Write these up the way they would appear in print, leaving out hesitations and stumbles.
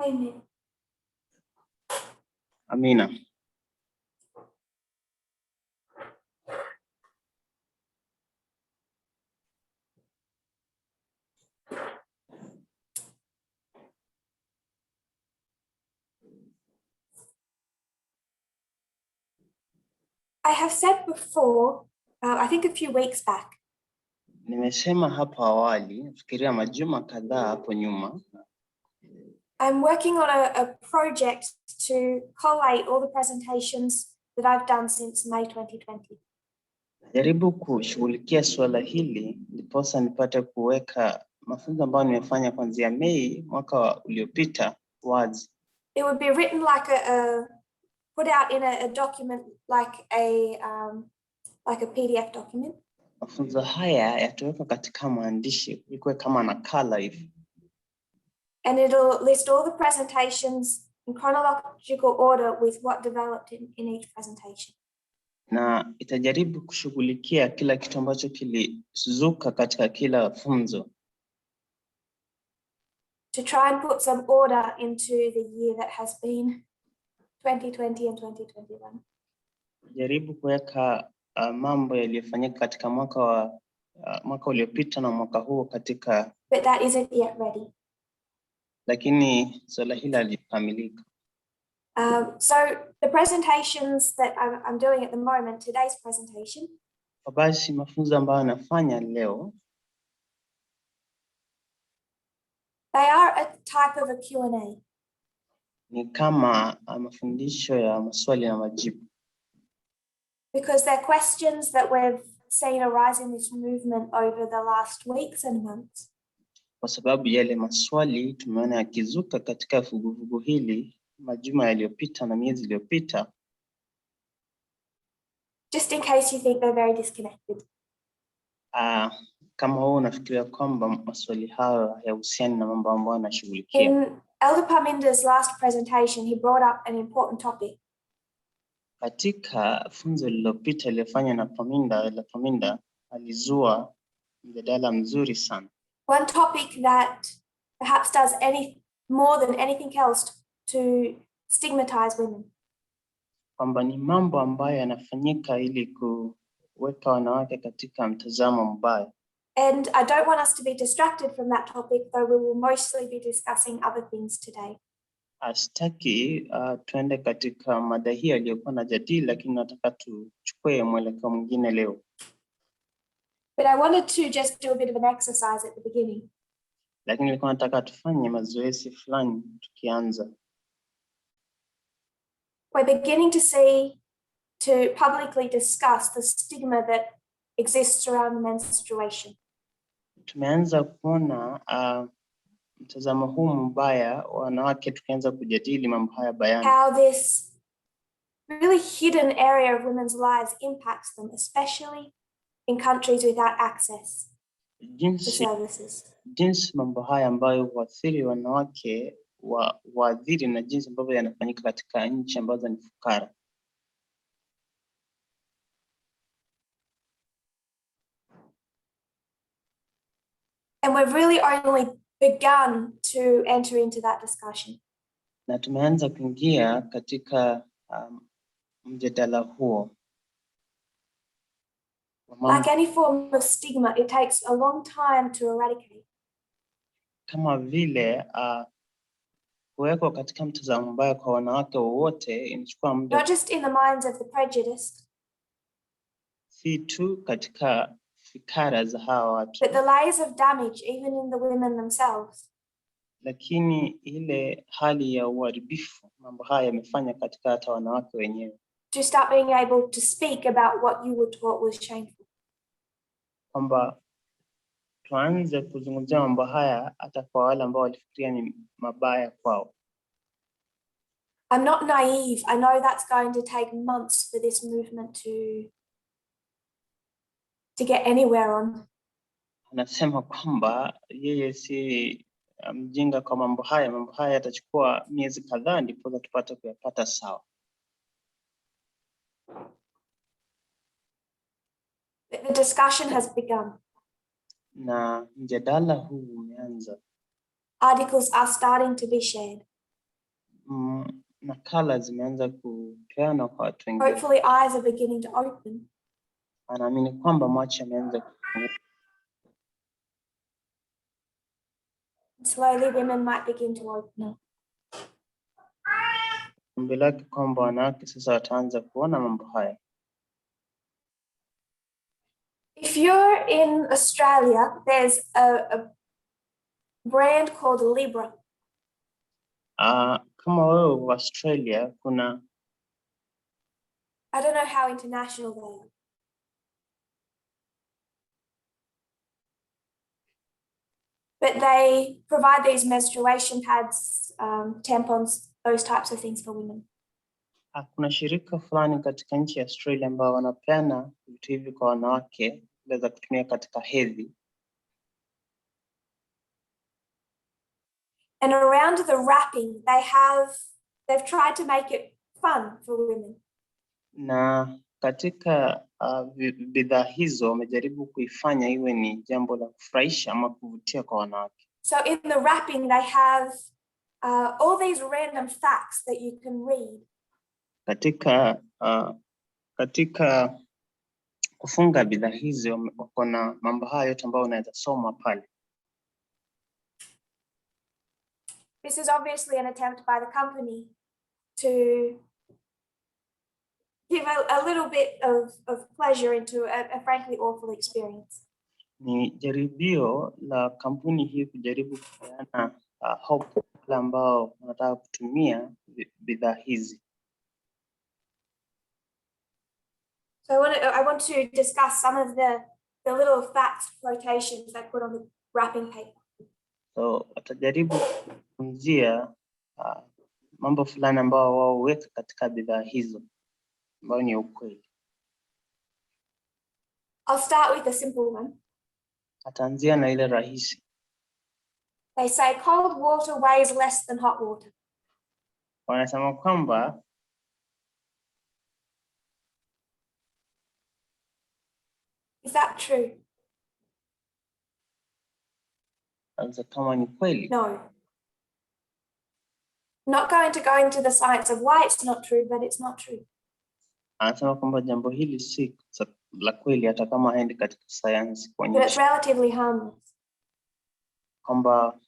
Amen. Amina. I have said before, I think a few weeks back, Nimesema hapo awali, nafikiria majuma kadhaa hapo nyuma. I'm working on a project to collate all the presentations that I've done since May 2020. Jaribu kushughulikia swala hili, ndiposa nipate kuweka mafunzo ambayo nimefanya kuanzia Mei mwaka uliopita wazi. It would be written like put out in a document like a PDF document. Mafunzo haya yatawekwa katika maandishi, ikuwe kama nakala hivi. And it'll list all the presentations in chronological order with what developed in each presentation. Na itajaribu kushughulikia kila kitu ambacho kilizuka katika kila funzo. To try and put some order into the year that has been 2020 and 2021. Jaribu kuweka mambo yaliyofanyika katika mwaka uliopita na mwaka huu katika. But that isn't yet ready. Lakini swala hili halikamilika. So the presentations that I'm doing at the moment, today's presentation. Basi mafunzo ambayo nafanya leo. They are a type of a Q&A. Ni kama mafundisho ya maswali na majibu. Because they're questions that we've seen arise in this movement over the last weeks and months. Kwa sababu yale maswali tumeona yakizuka katika vuguvugu hili majuma yaliyopita na miezi iliyopita. Just in case you think they're very disconnected. Kama wewe unafikiria kwamba maswali hayo hayahusiani na mambo ambayo anashughulikia. In Elder Parminder's last presentation, he brought up an important topic. Katika funzo lililopita lilofanywa na Parminder alizua mjadala mzuri sana. One topic that perhaps does more than anything else to stigmatize women. Kwamba ni mambo ambayo yanafanyika ili kuweka wanawake katika mtazamo mbaya. And I don't want us to be distracted from that topic, though we will mostly be discussing other things today. Astaki tuende katika mada hii aliyokuwa najadili, lakini nataka tuchukue mwelekeo mwingine leo. But I wanted to just do a bit of an exercise at the beginning. Lakini nilikuwa nataka tufanye mazoezi fulani tukianza. We're beginning to publicly discuss the stigma that exists around menstruation. Tumeanza kuona mtazamo huu mbaya wanawake tukianza kujadili mambo haya bayana. How this really hidden area of women's lives impacts them, especially in countries without access to services. Jinsi mambo haya ambayo huathiri wanawake waadhiri na jinsi ambavyo yanafanyika katika nchi ambazo ni fukara. And we've really only begun to enter into that discussion. Na tumeanza kuingia katika mjadala huo. Like any form of stigma, it takes a long time to eradicate. Kama vile kuwekwa katika mtazamo mbaya kwa wanawake wote inachukua muda. Not just in the minds of the prejudiced. Si tu katika fikra za hawa watu. But the layers of damage even in the women themselves. Lakini ile hali ya uharibifu mambo haya yamefanya katika hata wanawake wenyewe. To start being able to speak about what you were taught was shameful. Kwamba tuanze kuzungumzia mambo haya hata kwa wale ambao walifikiria ni mabaya kwao. I'm not naive. I know that's going to take months for this movement to get anywhere on. Anasema kwamba yeye si mjinga kwa mambo haya yatachukua miezi kadhaa ndipo tupate kuyapata sawa. The discussion has begun. Na mjadala huu umeanza. Articles are starting to be shared. nakala zimeanza kupeana kwa watu wengine. Hopefully eyes are beginning to open. Anaamini kwamba macho yameanza kufunguka. Slowly women might begin to open up. Ombi lake kwamba wanawake sasa wataanza kuona mambo haya. If you're in Australia, there's a brand called Libra. Kama wewe wa Australia, kuna I don't know how international they are. But they provide these menstruation pads, tampons, those types of things for women. Kuna shirika fulani katika nchi ya Australia ambao wanapeana vitu hivi kwa wanawake za kutumia katika hedhi. And around the wrapping, they've tried to make it fun for women. Na katika bidhaa hizo wamejaribu kuifanya iwe ni jambo la kufurahisha ama kuvutia kwa wanawake. So in the wrapping, they have all these random facts that you can read. Katika kufunga bidhaa hizo wako na mambo haya yote ambayo unaweza soma pale. This is obviously an attempt by the company to give a little bit of pleasure into a frankly awful experience. Ni jaribio la kampuni hii kujaribu kupeana hope wale ambao wanataka kutumia bidhaa hizi. So I want to discuss some of the little facts quotations they put on the wrapping paper. So watajaribu kuzungumzia mambo fulani ambao wao huweka katika bidhaa hizo ambayo ni ukweli. I'll start with a simple one. Ataanzia na ile rahisi. They say cold water weighs less than hot water. Wanasema kwamba is that true? Kama ni kweli. No. Not going to go into the science of why it's not true, but it's not true. Anasema kwamba jambo hili si la kweli hata kama haendi katika sayansi But it's relatively harmless. Kwamba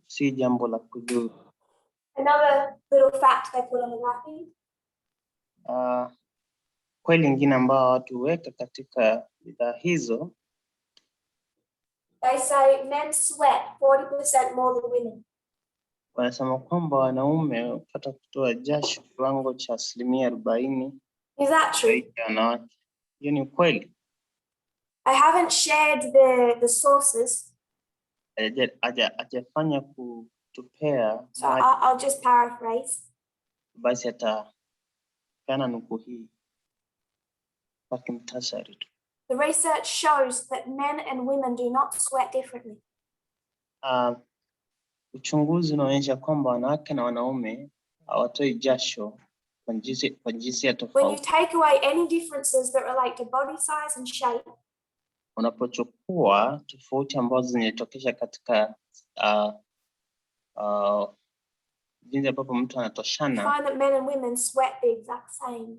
si jambo la kudhuru. Another little fact they put on the wrapping. Kweli ingine ambao watu huweka katika bidhaa hizo. They say men sweat 40% more than women. Wanasema kwamba wanaume hupata kutoa jasho kiwango cha 40%. Is that true? Wanawake. Hiyo ni kweli. I haven't shared the sources. Hajafanya kutupea. So I'll just paraphrase. Basi atapeana nukuu hii. Pakimtasari tu. The research shows that men and women do not sweat differently. Uchunguzi unaonyesha kwamba wanawake na wanaume hawatoi jasho kwa jinsi ya tofauti. When you take away any differences that relate to body size and shape, unapochukua tofauti ambazo zinatokea katika jinsi ambapo mtu anatoshana, find that men and women sweat the exact same.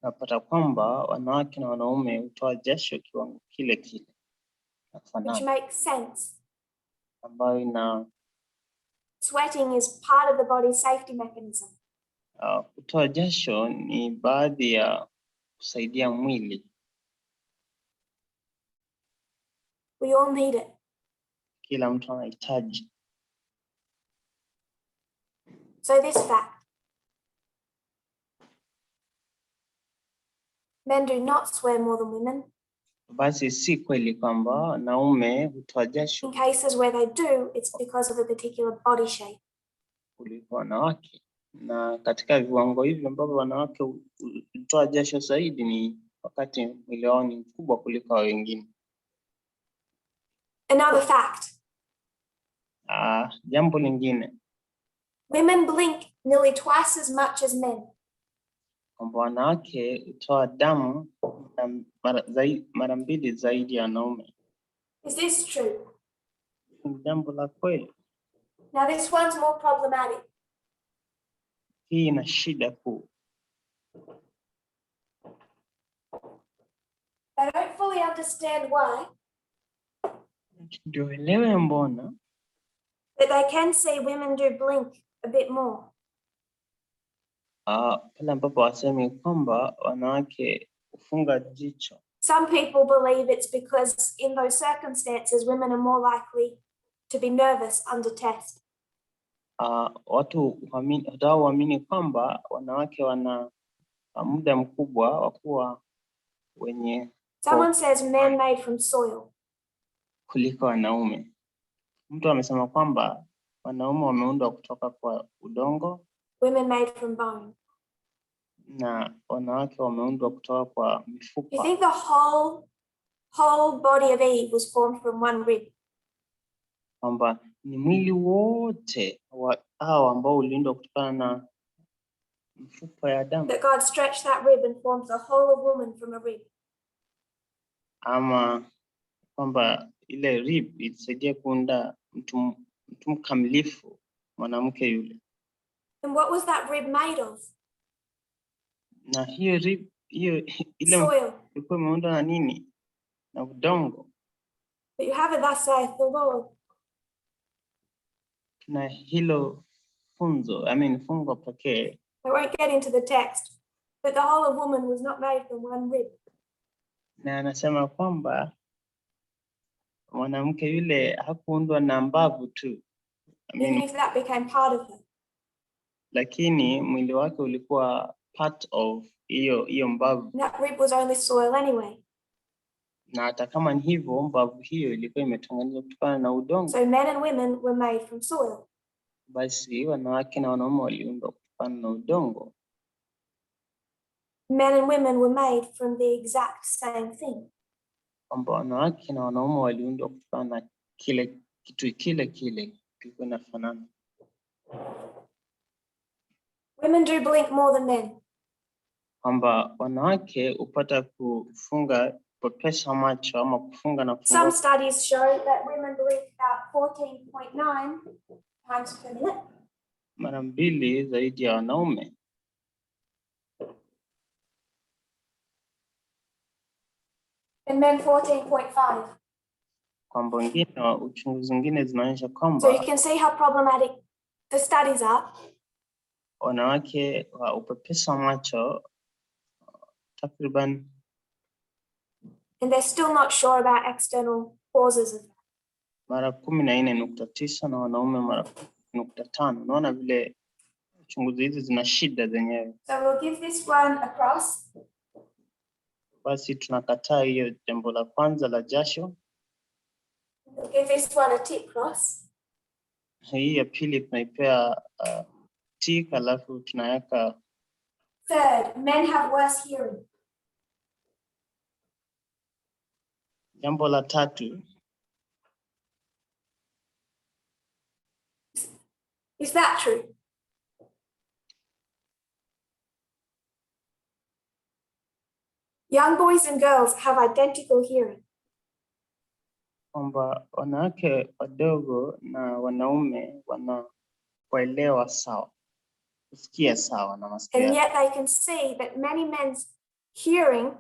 Unapata kwamba wanawake na wanaume hutoa jasho kiwango kile kile. Which makes sense. Ambayo sweating is part of the body's safety mechanism. Kutoa jasho ni baadhi ya kusaidia mwili. We all need it. Kila mtu anahitaji. So this fact. Men do not sweat more than women. Basi si kweli kwamba wanaume hutoa jasho. In cases where they do, it's because of a particular body shape. Kuliko wanawake. Na katika viwango hivi ambavyo wanawake hutoa jasho zaidi ni wakati mwili wao ni mkubwa kuliko wengine. Another fact. Jambo lingine. Women blink nearly twice as much as men. Kwamba wanawake hutoa damu mara mbili zaidi ya wanaume. Is this true? Jambo la kweli. Now this one's more problematic. hii ina shida kuu. They don't fully understand why. Ndio elewe mbona. But they can see women do blink a bit more. Pale ambapo wasemi kwamba wanawake hufunga jicho. Some people believe it's because in those circumstances, women are more likely to be nervous under test. Watu huamini kwamba wanawake wana muda mkubwa wa kuwa wenye Someone says men made from soil. Kuliko wanaume. Mtu amesema kwamba wanaume wameundwa kutoka kwa udongo. Women made from bone. Na wanawake wameundwa kutoka kwa mifupa. You think the whole body of Eve was formed from one rib? Kwamba ni mwili wote hao ambao uliundwa kutokana na mifupa ya Adamu. That God stretched that rib and formed the whole of woman from a rib. Ama kwamba ile rib ilisaidia kuunda mtu mkamilifu, mwanamke yule. And what was that rib made of? Na hiyo rib ile ilikuwa imeundwa na nini? Na udongo. But you have it, thus saith the Lord. Na hilo fungo pekee. I won't get into the text, but the whole of woman was not made from one rib. Na anasema kwamba mwanamke yule hakuundwa na mbavu tu. Even if that became part of her. Lakini mwili wake ulikuwa part of hiyo mbavu. That rib was only soil anyway. Na hata kama ni hivyo, mbavu hiyo ilikuwa imetengenezwa kutokana na udongo. So men and women were made from soil. Basi wanawake na wanaume waliundwa kutokana na udongo. Men and women were made from the exact same thing. Kwamba wanawake na wanaume waliundwa kutokana na kitu kile kilikuwa inafanana. Women do blink more than men. Kwamba wanawake hupata kupepesa macho ama kufunga na kufungua. Some studies show that women blink about 14.9 times per minute. Mara mbili zaidi ya wanaume. And men 14.5. Kwamba uchunguzi mwingine zinaonyesha kwamba. So you can see how problematic the studies are. Wanawake hupepesa macho takriban. And they're still not sure about external causes of that. Mara 14.9 na wanaume mara 0.5. Unaona vile uchunguzi hizi zina shida zenyewe. So we'll give this one a cross. Basi tunakataa hiyo jambo la kwanza la jasho. We'll give this one a tick cross. Hii ya pili tunaipea tick, alafu tunaweka. Third, men have worse hearing. Jambo la tatu. Is that true? Young boys and girls have identical hearing. Kwamba wanawake wadogo na wanaume wanaelewa sawa. Kusikia sawa na masikio. And yet they can see that many men's hearing.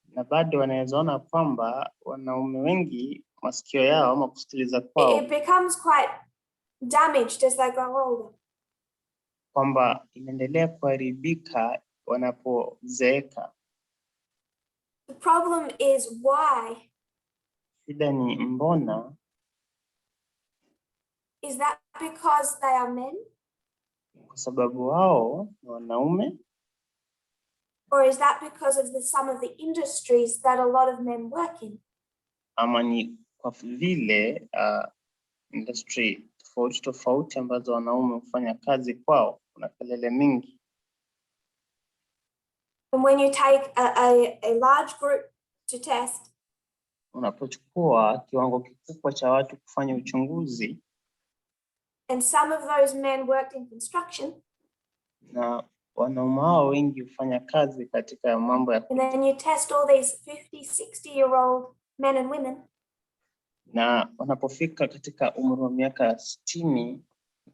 Na bado wanaweza ona kwamba wanaume wengi masikio yao ama kusikiliza kwao. It becomes quite damaged as they grow older. Kwamba inaendelea kuharibika wanapozeeka. The problem is why. Shida ni mbona. Is that because they are men? Kwa sababu wao ni wanaume. Or is that because of some of the industries that a lot of men work in? Ama ni kwa vile industry tofauti ambazo wanaume hufanya kazi kwao, kuna kelele mingi. And when you take a large group to test, unapochukua kiwango kikubwa cha watu kufanya uchunguzi, and some of those men worked in construction, na wanaume hao wengi hufanya kazi katika mambo ya, and then you test all these 50, 60-year-old men and women, na wanapofika katika umri wa miaka 60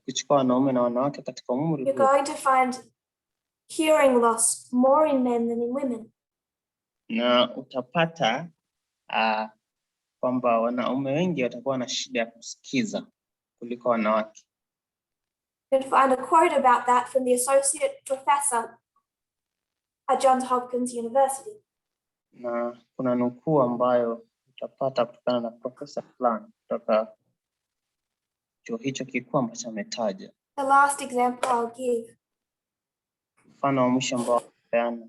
Ukichukua wanaume na wanawake katika umri you're huu, going to find hearing loss more in men than in women. na utapata kwamba wanaume wengi watakuwa na shida ya kusikiza kuliko wanawake. You can find a quote about that from the associate professor at Johns Hopkins University. Na kuna nukuu ambayo utapata kutokana na profesa fulani kutoka chuo hicho kikuu ambacho ametaja. The last example I'll give. Mfano wa mwisho ambao peana.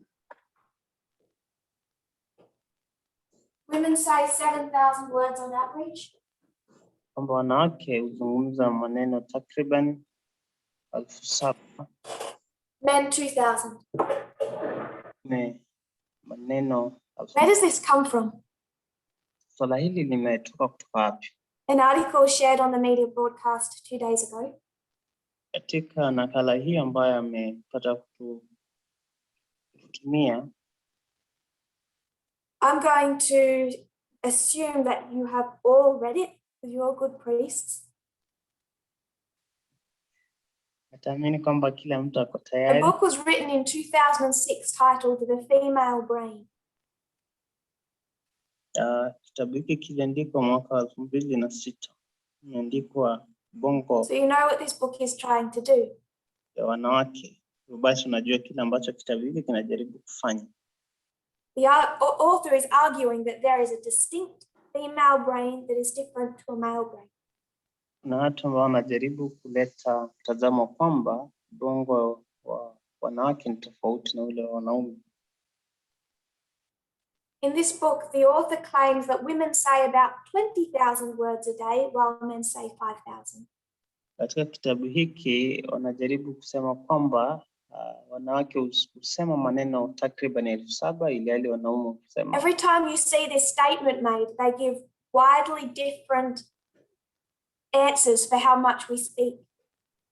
Women say 7,000 words on average. Kwamba wanawake huzungumza maneno takriban 7,000. Men 2,000. Maneno. Where does this come from? Swala hili limetoka kutoka wapi? An article shared on the media broadcast 2 days ago. Katika nakala hii ambayo amepata kutumia, I'm going to assume that you have all read it with your good priests. Natamani kwamba kila mtu ako The tayari. book was written in 2006 titled The Female Brain. Kitabu hiki kiliandikwa mwaka 2006. Imeandikwa bongo. So you know what this book is trying to do. Ya wanawake. Basi unajua kile ambacho kitabu hiki kinajaribu kufanya. The author is arguing that there is a distinct female brain that is different to a male brain. Na watu ambao wanajaribu kuleta mtazamo kwamba bongo wa wanawake ni tofauti na ule wa wanaume. In this book, the author claims that women say about 20,000 words a day while men say 5,000. Katika kitabu hiki wanajaribu kusema kwamba wanawake husema maneno takriban 7,000 ilhali wanaume husema. Every time you see this statement made, they give widely different answers for how much we speak.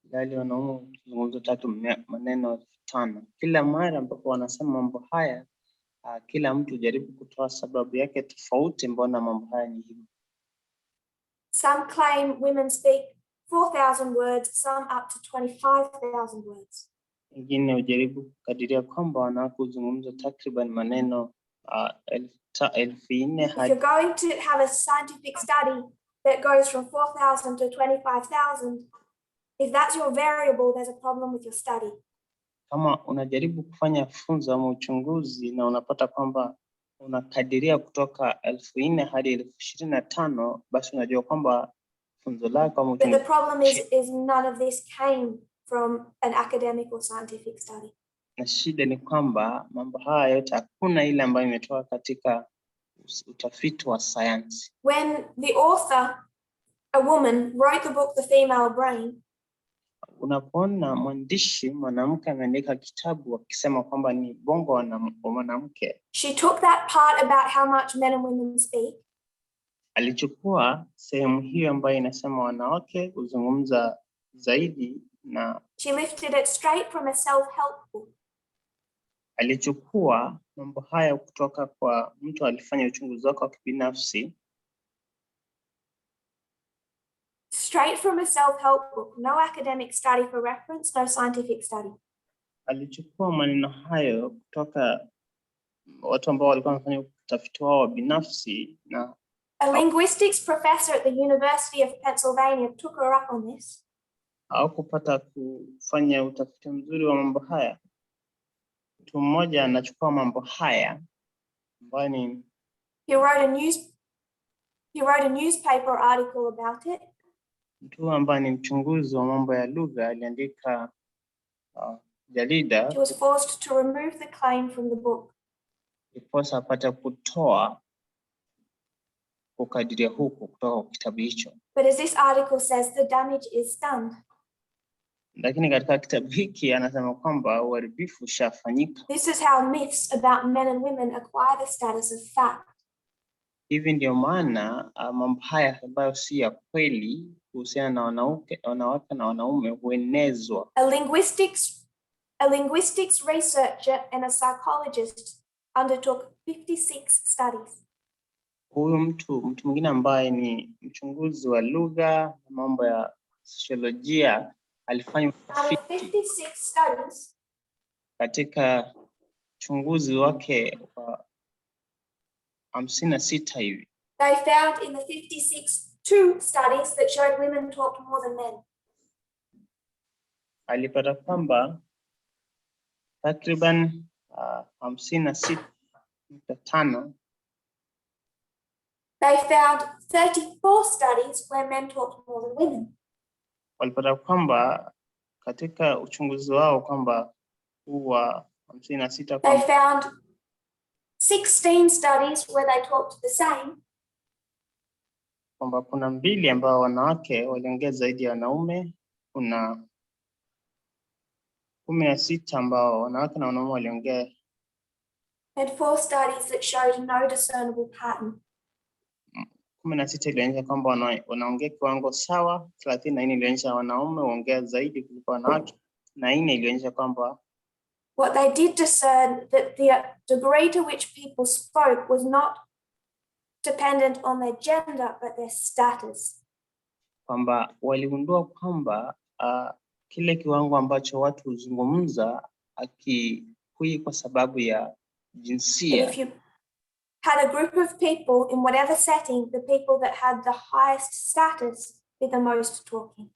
Ilhali wanaume huzungumza takriban maneno 5,000. Kila mara ambapo wanasema mambo haya, kila mtu hujaribu kutoa sababu yake tofauti mbona mambo haya ni hivi. Some claim women speak 4,000 words, some up to 25,000 words. Wengine hujaribu kukadiria kwamba wanawake huzungumza takriban maneno 4,000 If you're going to have a scientific study that goes from 4,000 to 25,000, if that's your variable, there's a problem with your study. Kama unajaribu kufanya funzo ama uchunguzi na unapata kwamba unakadiria kutoka 4,000 hadi 25,000, basi unajua kwamba funzo lako ama uchunguzi. But the problem is none of this came from an academic or scientific study. Na shida ni kwamba mambo haya yote hakuna ile ambayo imetoka katika utafiti wa sayansi. When the author, a woman, wrote the book The Female Brain, unapoona mwandishi mwanamke ameandika kitabu akisema kwamba ni bongo wa mwanamke, she took that part about how much men and women speak. Alichukua sehemu hiyo ambayo inasema wanawake huzungumza zaidi na she lifted it straight from a self-help book. Alichukua mambo haya kutoka kwa mtu alifanya uchunguzi wake wa kibinafsi. Straight from a self-help book, no academic study for reference, no scientific study. Alichukua maneno hayo kutoka watu ambao walikuwa wanafanya utafiti wao binafsi na a linguistics professor at the University of Pennsylvania took her up on this. Hawakupata kufanya utafiti mzuri wa mambo haya. Mtu mmoja anachukua mambo haya ambayo ni he wrote a newspaper article about it. Mtu ambaye ni mchunguzi wa mambo ya lugha aliandika jarida. She was forced to remove the claim from the book. Iposa apata kutoa kukadiria huku kutoka kwa kitabu hicho. But as this article says, the damage is done. Lakini katika kitabu hiki anasema kwamba uharibifu ushafanyika. This is how myths about men and women acquire the status of fact. Hivi ndio maana mambo haya ambayo si ya kweli kuhusiana na wanawake na wanaume huenezwa. A linguistics researcher and a psychologist undertook 56 studies. Huyu mtu mwingine ambaye ni mchunguzi wa lugha, mambo ya sosiolojia, alifanya Out of 56 studies, katika uchunguzi wake wa 56 hivi, they found in the 56 two studies that showed women talked more than men. alipata kwamba takriban 56.5 They found 34 studies where men talked more than women. walipata kwamba katika uchunguzi wao kwamba huwa 56 They found 16 studies where they talked the same. Kwamba kuna 2 ambao wanawake waliongea zaidi ya wanaume, kuna 16 ambao wanawake na wanaume waliongea, And 4 studies that showed no discernible pattern. 16 ilionyesha kwamba wanaongea kiwango sawa, 34 ilionyesha wanaume waongea zaidi kuliko wanawake, na 4 ilionyesha kwamba what they did discern that the degree to which people spoke was not dependent on their gender but their status. Kwamba waligundua kwamba kile kiwango ambacho watu huzungumza akikui kwa sababu ya jinsia. If you had a group of people in whatever setting, the people that had the highest status did the most talking.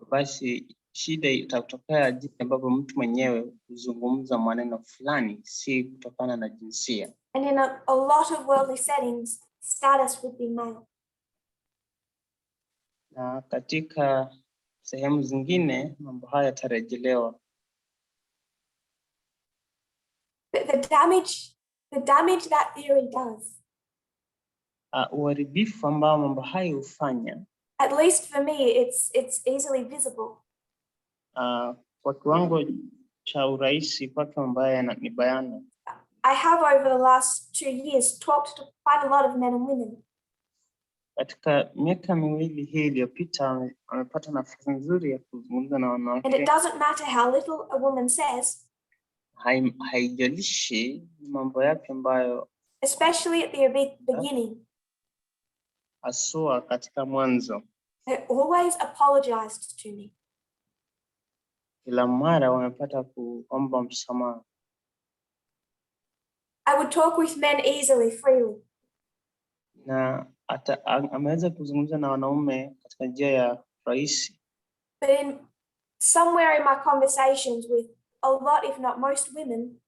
Basi shida itatokea jinsi ambavyo mtu mwenyewe huzungumza maneno fulani, si kutokana na jinsia. And in a lot of worldly settings, status would be male. Na katika sehemu zingine mambo haya yatarejelewa. The damage that theory does. Uharibifu ambao mambo haya hufanya. At least for me, it's easily visible. Kwa kiwango cha urahisi kwake ambaye ni bayana. I have over the last 2 years talked to quite a lot of men and women. Katika miaka 2 hii iliyopita amepata nafasi nzuri ya kuzungumza na wanawake. And it doesn't matter how little a woman says. Haijalishi mambo yake ambayo, especially at the beginning. Asua katika mwanzo. They always apologized to me. Kila mara wamepata kuomba msamaha. I would talk with men easily, freely. Na ameweza kuzungumza na wanaume katika njia ya rahisi. But somewhere in my conversations with a lot, if not most women,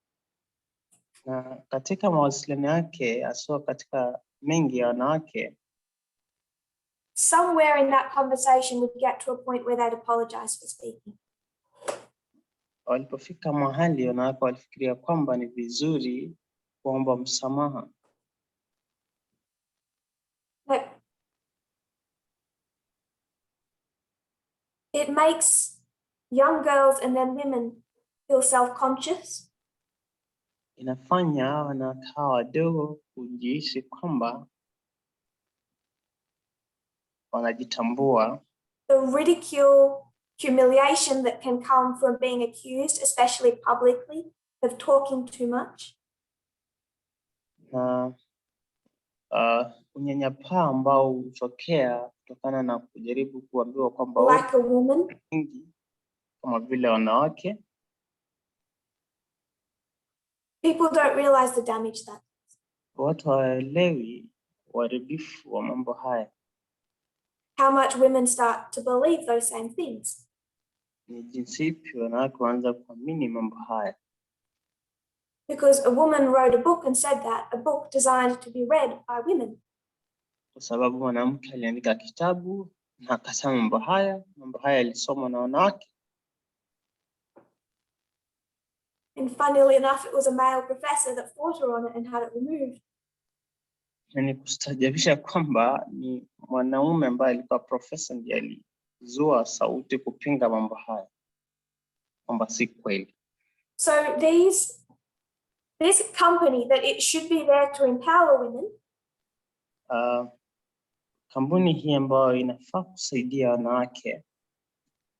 na katika mawasiliano yake aswa katika mengi ya wanawake, somewhere in that conversation would get to a point where they'd apologize for speaking. Walipofika mahali wanawake walifikiria kwamba ni vizuri kuomba msamaha. But it makes young girls and then women feel self-conscious. Inafanya wanawake wadogo kujihisi kwamba wanajitambua. The ridicule, humiliation that can come from being accused, especially publicly, of talking too much. Na unyanyapaa ambao hutokea kutokana na kujaribu kuambiwa kwamba like a woman, kama vile wanawake. People don't realize the damage that. Watu hawaelewi uharibifu wa mambo haya. How much women start to believe those same things. Ni jinsi ipi wanawake waanza kuamini mambo haya. Because a woman wrote a book and said that, a book designed to be read by women. Kwa sababu mwanamke aliandika kitabu na akasema mambo haya yalisomwa na wanawake. And funnily enough, it was a male professor that fought her on it and had it removed. Na ni kustajabisha kwamba ni mwanaume ambaye alikuwa profesa ndiye alizua sauti kupinga mambo haya, kwamba si kweli. So this company that it should be there to empower women, kampuni hii ambayo inafaa kusaidia wanawake,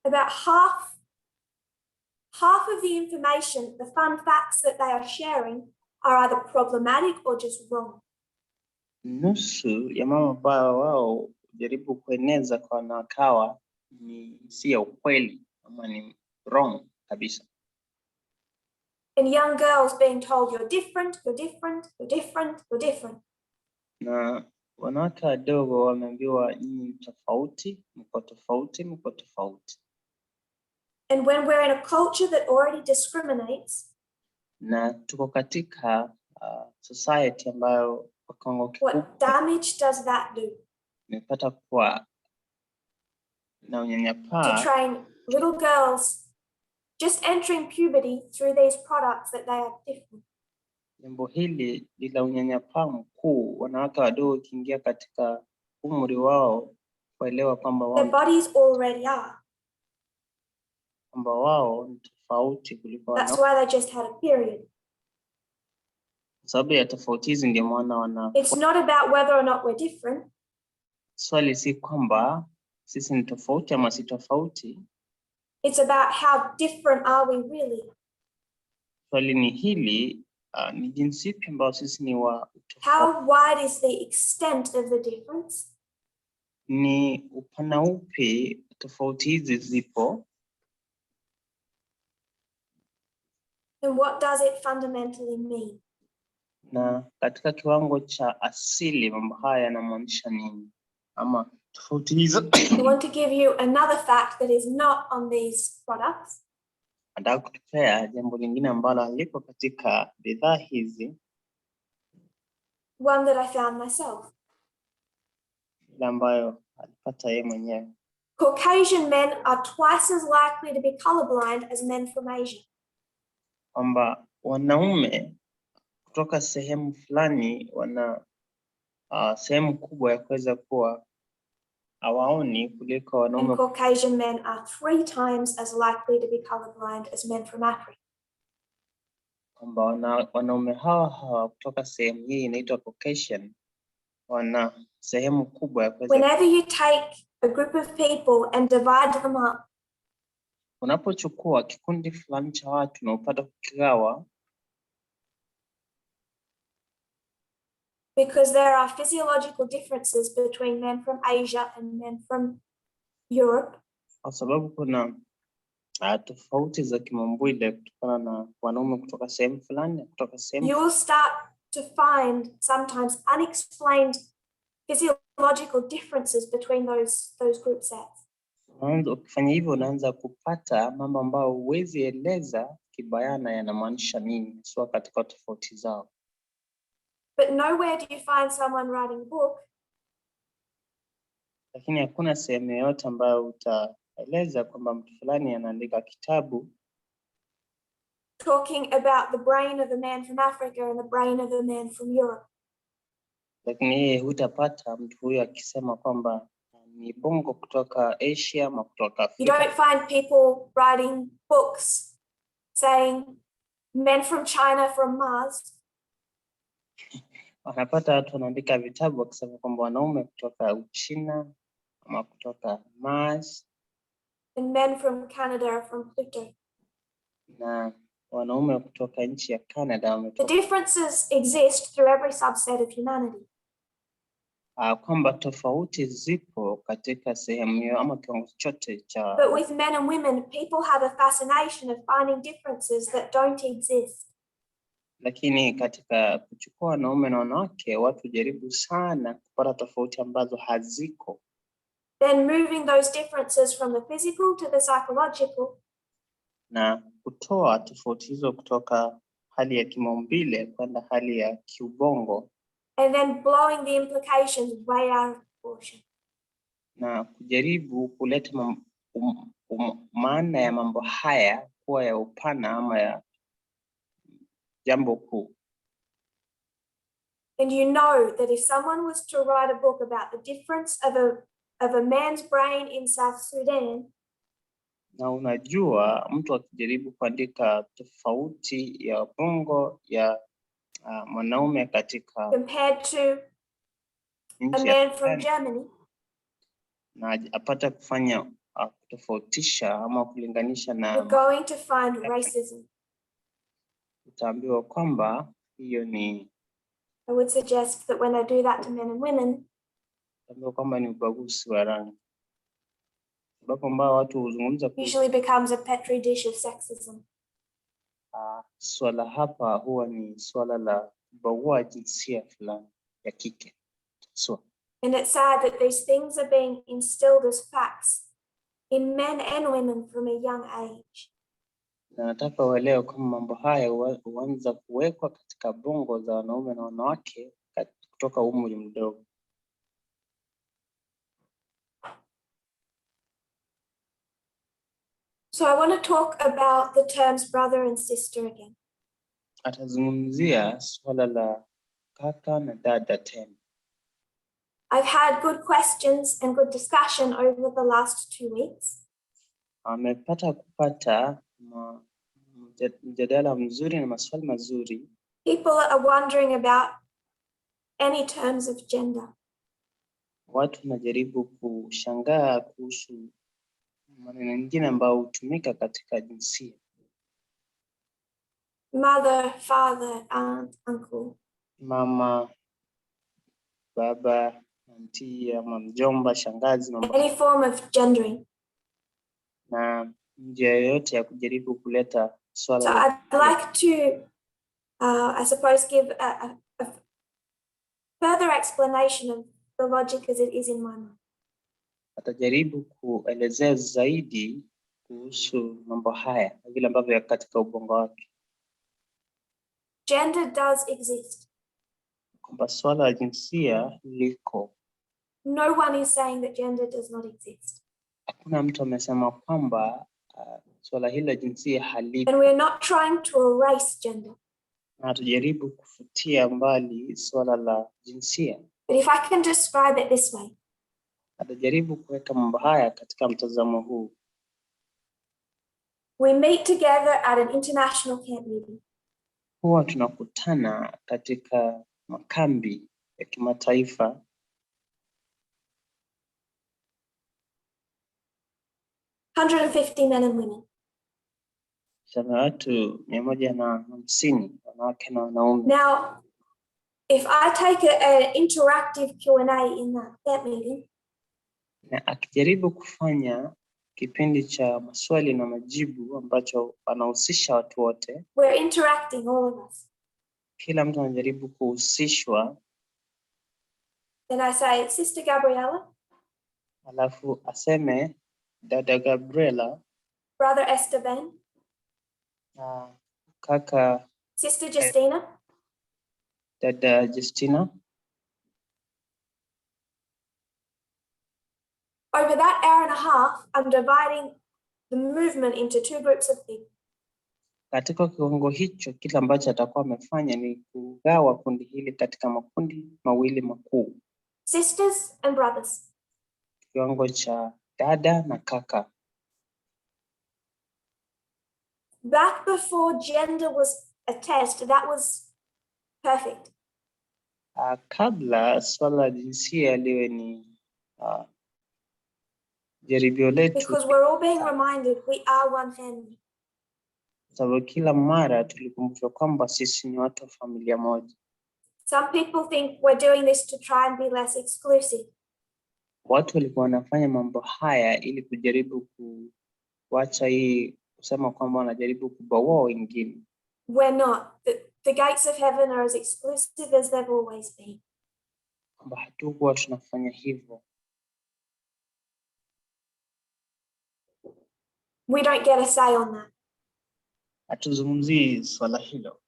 about half of the information, the fun facts that they are sharing are either problematic or just wrong. Nusu ya mambo ambayo wao jaribu kueneza kwa wanawake hawa ni si ya ukweli ama ni wrong kabisa. And young girls being told you're different, you're different, you're different, you're different. Na wanawake wadogo wameambiwa nyinyi ni tofauti, mko tofauti, mko tofauti. And when we're in a culture that already discriminates, na tuko katika society ambayo kwa kiwango kikubwa what damage does that do? imepata kuwa na To unyanyapaa train little girls just entering puberty through these products that they are different. Jambo hili lila unyanyapaa mkuu, wanawake wadogo kiingia katika umri wao kuelewa kwamba Their bodies already are. wao ni tofauti kuliko That's why they just had a period. Sababu ya tofauti hizi ndio maana It's not about whether or not we're different. Swali si kwamba sisi ni tofauti ama si tofauti. It's about how different are we really? Swali ni hili, ni jinsi ipi ambayo sisi ni wa tofauti. How wide is the extent of the difference? Ni upana upi tofauti hizi zipo? And what does it fundamentally mean? Na katika kiwango cha asili mambo haya yanamaanisha nini? Ama tofauti hizo. I want to give you another fact that is not on these products. Nataka kutupea jambo lingine ambalo haliko katika bidhaa hizi. One that I found myself. Ile ambayo alipata yeye mwenyewe. Caucasian men are twice as likely to be colorblind as men from Asia. Kwamba wanaume kutoka sehemu fulani wana sehemu kubwa ya kuweza kuwa hawaoni kuliko wanaume. And Caucasian men are 3 times as likely to be colorblind as men from Africa. Kwamba wanaume hawa kutoka sehemu hii inaitwa Caucasian wana sehemu kubwa ya kuweza. Whenever you take a group of people and divide them up, unapochukua kikundi fulani cha watu na upata kukigawa, because there are physiological differences between men from Asia and men from Europe. Kwa sababu kuna tofauti za kimaumbile kutokana na wanaume kutoka sehemu fulani kutoka sehemu. You will start to find sometimes unexplained physiological differences between those group sets. Ukifanya hivyo unaanza kupata mambo ambayo huwezi eleza kibayana yanamaanisha nini sio katika tofauti zao. But nowhere do you find someone writing a book. Lakini hakuna sehemu yoyote ambayo utaeleza kwamba mtu fulani anaandika kitabu talking about the brain of a man from Africa and the brain of a man from Europe. Lakini hutapata mtu huyo akisema kwamba ni bongo kutoka Asia ama kutoka Afrika. You don't find people writing books saying men from China from Mars. Wanapata watu wanaandika vitabu wakisema kwamba wanaume kutoka Uchina ama kutoka Mars. And men from Canada are from Pluto. Na wanaume kutoka nchi ya Canada wametoka. The differences exist through every subset of humanity. Kwamba tofauti zipo katika sehemu hiyo ama kiwango chote cha. But with men and women, people have a fascination of finding differences that don't exist. Lakini katika kuchukua wanaume na wanawake, watu jaribu sana kupata tofauti ambazo haziko. Then moving those differences from the physical to the psychological. Na kutoa tofauti hizo kutoka hali ya kimaumbile kwenda hali ya kiubongo. And then blowing the implications way out of proportion. Na kujaribu kuleta maana ya mambo haya kuwa ya upana ama ya jambo kuu. And you know that if someone was to write a book about the difference of a man's brain in South Sudan. Na unajua mtu akijaribu kuandika tofauti ya bongo ya mwanaume katika compared to a man from Germany. Na apata kufanya kutofautisha ama kulinganisha na. You're going to find racism. Utaambiwa kwamba hiyo ni. I would suggest that when I do that to men and women. Utaambiwa kwamba ni ubaguzi wa rangi. sababu ambao watu huzungumza usually becomes a petri dish of sexism. Swala hapa huwa ni swala la kubagua jinsia fulani ya kike. And it's sad that these things are being instilled as facts in men and women from a young age. Na nataka uelewe kama mambo haya huanza kuwekwa katika bongo za wanaume na wanawake kutoka umri mdogo. So I want to talk about the terms brother and sister again. Atazungumzia swala la kaka na dada tena. I've had good questions and good discussion over the last 2 weeks. Amepata kupata mjadala mzuri na maswali mazuri. People are wondering about any terms of gender. Watu wanajaribu kushangaa kuhusu maneno mengine ambayo hutumika katika jinsia. Mother, father, aunt, uncle. Mama, baba, auntie, ama mjomba, shangazi, mama. Any form of gendering. Na njia yoyote ya kujaribu kuleta swala. So I'd like to, I suppose, give a further explanation of the logic as it is in my mind. Atajaribu kuelezea zaidi kuhusu mambo haya vile ambavyo yako katika ubongo wake. Gender does exist. Kwamba swala la jinsia liko. No one is saying that gender does not exist. Hakuna mtu amesema kwamba swala hili la jinsia halipo. And we're not trying to erase gender. Na tujaribu kufutia mbali swala la jinsia. But if I can describe it this way. Atajaribu kuweka mambo haya katika mtazamo huu. We meet together at an international camp meeting. Huwa tunakutana katika makambi ya kimataifa. 150 men and women. Sana watu 150 wanawake na wanaume. Now, if I take an interactive Q&A in that meeting. Na akijaribu kufanya kipindi cha maswali na majibu ambacho anahusisha watu wote. We're interacting, all of us. Kila mtu anajaribu kuhusishwa. Then I say, Sister Gabriella. Alafu aseme dada Gabriela. Brother Esteban. Kaka. Sister Justina. Dada Justina. Over that hour and a half, I'm dividing the movement into 2 groups of people. Katika kiwango hicho, kila ambacho atakuwa amefanya ni kugawa kundi hili katika makundi mawili makuu. Sisters and brothers. Kiwango cha dada na kaka. Back before gender was a test, that was perfect. Kabla swala la jinsia liwe ni jaribio letu. Because we're all being reminded we are one family. Sababu kila mara tulikumbushwa kwamba sisi ni watu wa familia moja. Some people think we're doing this to try and be less exclusive. Watu walikuwa wanafanya mambo haya ili kujaribu kuacha hii kusema kwamba wanajaribu kubaua wengine. We're not. The gates of heaven are as exclusive as they've always been. Kwamba hatukuwa tunafanya hivyo. We don't get a say on that. Hatuzungumzii swala hilo.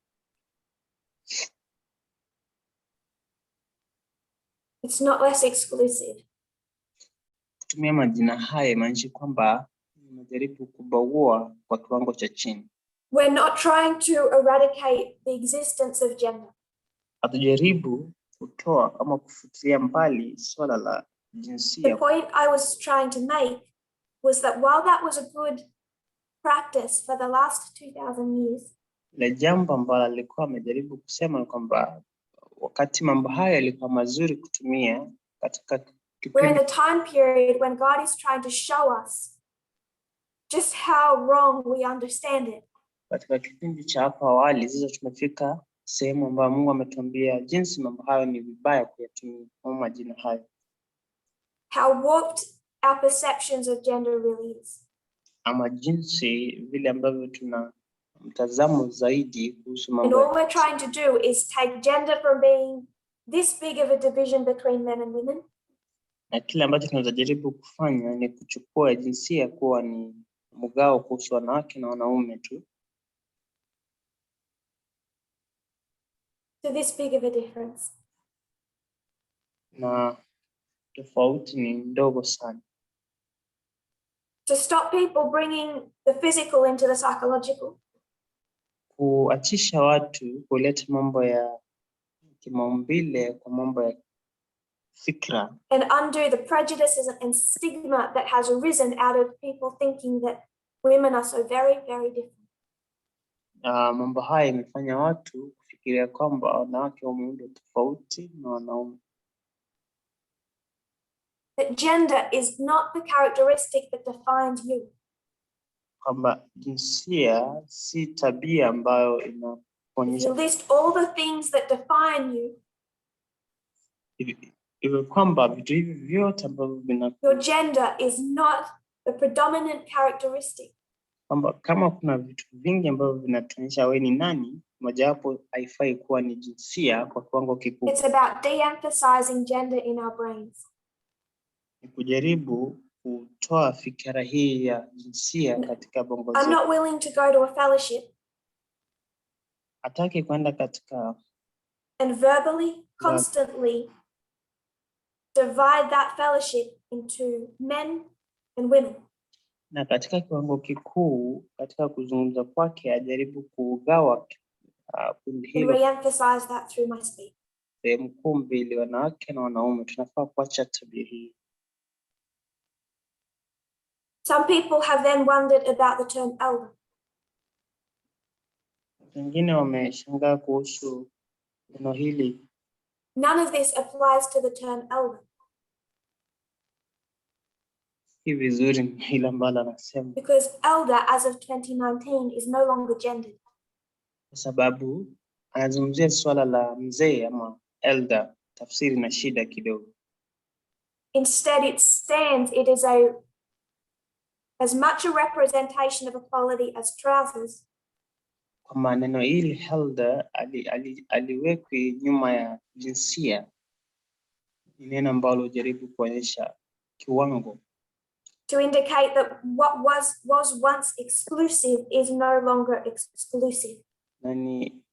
It's not less exclusive. Kutumia majina haya imaanisha kwamba unajaribu kubaua kwa kiwango cha chini. We're not trying to eradicate the existence of gender. Hatujaribu kutoa ama kufutilia mbali swala la jinsia. The point I was trying to make was that while that was a good practice for the last 2000 years. Le jambo ambalo alikuwa amejaribu kusema kwamba wakati mambo haya yalikuwa mazuri kutumia katika kipindi. We're in the time period when God is trying to show us just how wrong we understand it. Katika kipindi cha hapo awali sasa tumefika sehemu ambayo Mungu ametuambia jinsi mambo hayo ni vibaya kuyatumia kama majina hayo. How warped our perceptions of gender really is. Ama jinsi vile ambavyo tuna mtazamo zaidi kuhusu And mambo. all we're trying to do is take gender from being this big of a division between men and women. Na kile ambacho tunaweza jaribu kufanya ni kuchukua jinsia kuwa ni mgao kuhusu wanawake na wanaume tu. To this big of a difference. Na tofauti ni ndogo sana. To stop people bringing the physical into the psychological. Kuachisha watu kuleta mambo ya kimaumbile kwa mambo ya fikra. And undo the prejudices and stigma that has arisen out of people thinking that women are so very, very different. Mambo haya imefanya watu kufikiria kwamba wanawake wameumbwa tofauti na wanaume. That gender is not the characteristic that defines you. Kwamba jinsia si tabia ambayo inaonyesha. You list all the things that define you. Hivyo kwamba vitu hivi vyote ambavyo your gender is not the predominant characteristic. Kwamba kama kuna vitu vingi ambavyo vinatuonyesha wewe ni nani, mojawapo haifai kuwa ni jinsia kwa kiwango kikubwa. It's about de-emphasizing gender in our brains. Ni kujaribu kutoa fikra hii ya jinsia katika bongo zetu. I'm not willing to go to a fellowship. Hataki kwenda katika and verbally, constantly divide that fellowship into men and women. Na katika kiwango kikuu, katika kuzungumza kwake ajaribu kugawa kundi hilo. Re-emphasize that through my speech. Sehemu kuu mbili, wanawake na wanaume, tunafaa kuacha tabia hii. Some people have then wondered about the term elder. Wengine wameshangaa kuhusu neno hili. None of this applies to the term elder. Si vizuri hili ambalo anasema. Because elder as of 2019 is no longer gendered. Kwa sababu anazungumzia swala la mzee ama elder, tafsiri na shida kidogo. Instead it is as much a representation of equality as trousers. Kwa maneno hili elder aliwekwi nyuma ya jinsia. Ni neno ambalo jaribu kuonyesha kiwango. To indicate that what was once exclusive is no longer exclusive. Na ni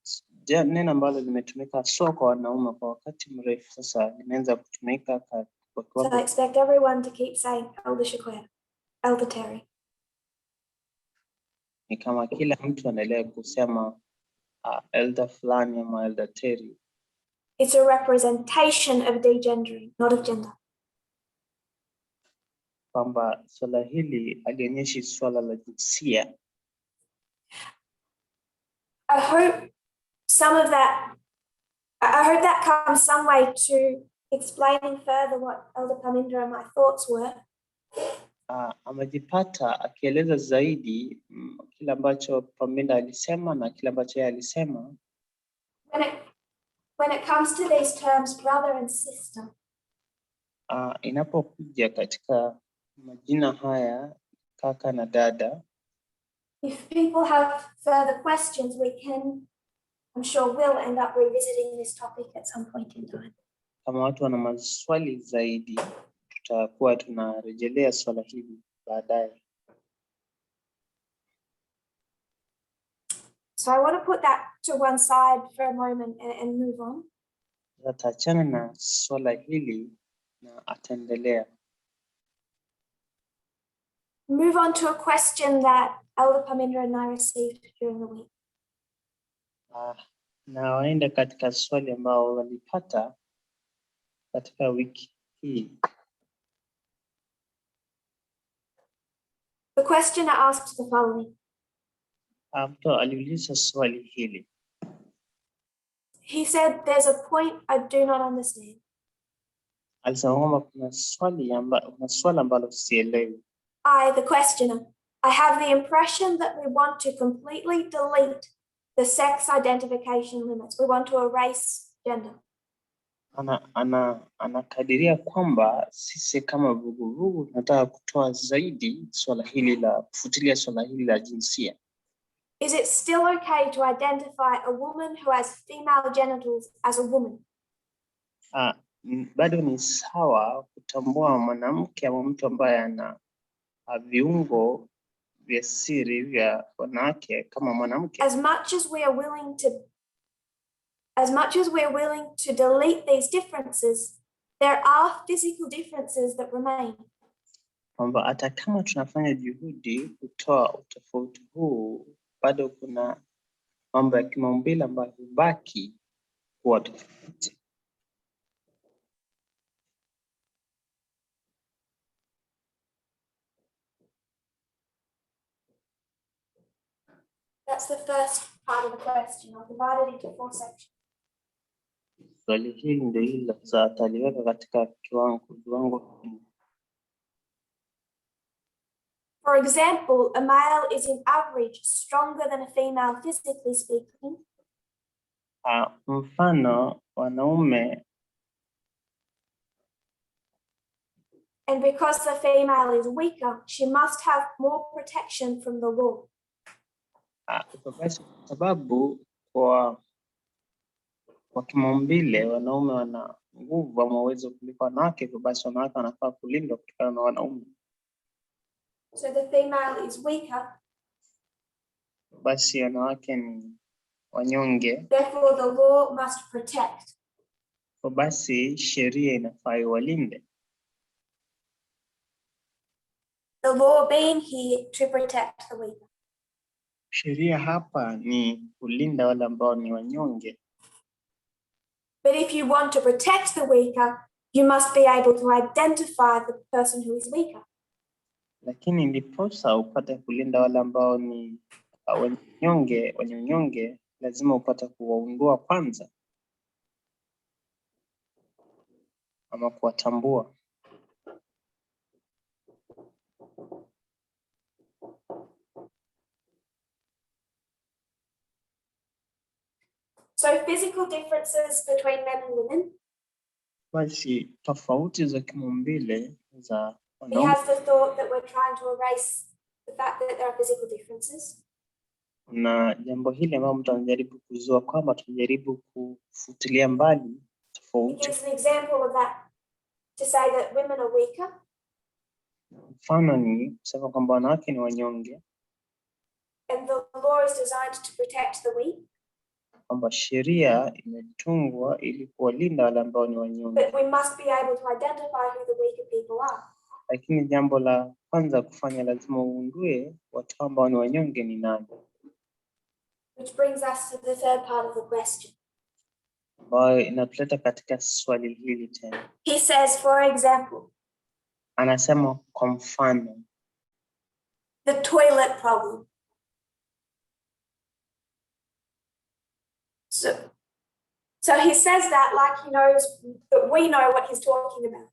neno ambalo limetumika sio kwa wanaume kwa wakati mrefu sasa, limeanza kutumika kwa kiwango. So I expect everyone to keep saying Elder Shaquille, Elder Terry. Ni kama kila mtu anaendelea kusema elder fulani ama elder Terry. It's a representation of degendering, not of gender. Kwamba swala hili alionyeshi swala la jinsia. I hope that comes some way to explaining further what Elder Pamindra and my thoughts were. Amejipata akieleza zaidi kile ambacho Pamindra alisema na kile ambacho yeye alisema. When it comes to these terms brother and sister. Inapokuja katika majina haya kaka na dada. If people have further questions, I'm sure we'll end up revisiting this topic at some point in time. Kama watu wana maswali zaidi, tutakuwa tunarejelea swala hili baadaye. So I want to put that to one side for a moment and move on. Tutaachana na swala hili na ataendelea. Move on to a question that Elder Pamindra and I received during the week. Na waenda katika swali ambao walipata katika wiki hii. The questioner asked the following. Mtu aliuliza swali hili. He said, there's a point I do not understand. Alisema kwamba kuna swali ambalo sielewi. I, the questioner, I have the impression that we want to completely delete the sex identification limits. We want to erase gender. anakadiria kwamba sisi kama vuguvugu tunataka kutoa zaidi swala hili la kufutilia swala hili la jinsia. Is it still okay to identify a woman who has female genitals as a woman? Bado ni sawa kutambua mwanamke au mtu ambaye ana viungo vya siri vya wanawake kama mwanamke. As much as we are willing to delete these differences, there are physical differences that remain. Kwamba hata kama tunafanya juhudi kutoa utofauti huu, bado kuna mambo ya kimaumbile ambayo hubaki kuwa tofauti. That's the first part of the question. I'll divide it into 4 sections. Swali hili ndio hili la taliweka katika kiwango. For example, a male is in average stronger than a female physically speaking. Mfano, wanaume. And because the female is weaker, she must have more protection from the law. Kwa sababu kwa kimaumbile wanaume wana nguvu ama uwezo kuliko wanawake, hivyo basi wanawake wanafaa kulindwa kutokana na wanaume. So the female is weaker. Basi wanawake ni wanyonge. Therefore the law must protect. Kwa basi sheria inafaa iwalinde. The law being here to protect the weaker. Sheria hapa ni kulinda wale ambao ni wanyonge. But if you want to protect the weaker, you must be able to identify the person who is weaker. Lakini ndiposa upate kulinda wale ambao ni wanyonge, lazima upate kuwaundua kwanza ama kuwatambua. So physical differences between men and women. Basi tofauti za kimaumbile za He has the thought that we're trying to erase the fact that there are physical differences. Na jambo hili ambalo mtu anajaribu kuzua kwamba tunajaribu kufutilia mbali tofauti. He gives an example of that to say that women are weaker. Mfano ni kusema kwamba wanawake ni wanyonge. And the law is designed to protect the weak. Kwamba sheria imetungwa ili kuwalinda wale ambao ni wanyonge. But we must be able to identify who the weaker people are. Lakini jambo la kwanza kufanya, lazima uundue watu ambao ni wanyonge ni nani. Which brings us to the third part of the question. Ambayo inatuleta katika swali hili tena. He says, for example. Anasema kwa mfano. The toilet problem. So he says that like he knows that we know what he's talking about.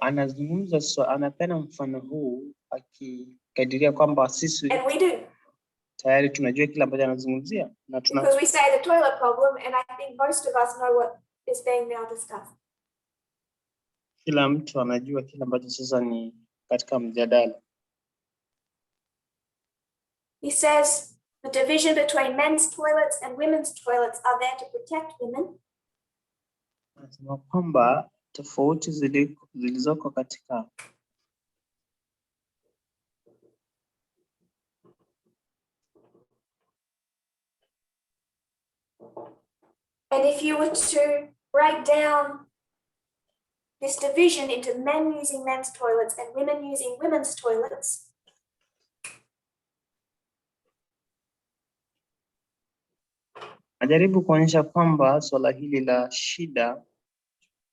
Anazungumza anapenda mfano huu akikadiria kwamba sisi and we do. Tayari tunajua kile ambacho anazungumzia na because we say the toilet problem and I think most of us know what is being now discussed. Kila mtu anajua kile ambacho sasa ni katika mjadala. He says the division between men's toilets and women's toilets are there to protect women. Anasema kwamba tofauti zilizoko katika and if you were to break down this division into men using men's toilets and women using women's toilets, ajaribu kuonyesha kwamba swala hili la shida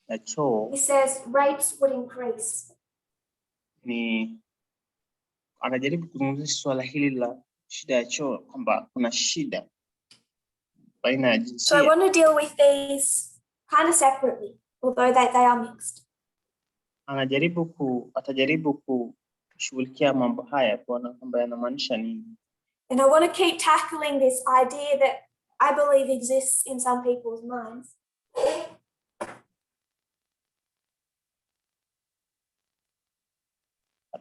ya choo, he says rates would increase. Anajaribu kuzungumzia swala hili la shida ya choo kwamba kuna shida baina ya jinsia. So I want to deal with these kind of separately, although they are mixed. Atajaribu kushughulikia mambo haya kuona kwamba yanamaanisha nini. And I want to keep tackling this idea that I believe exists in some people's minds.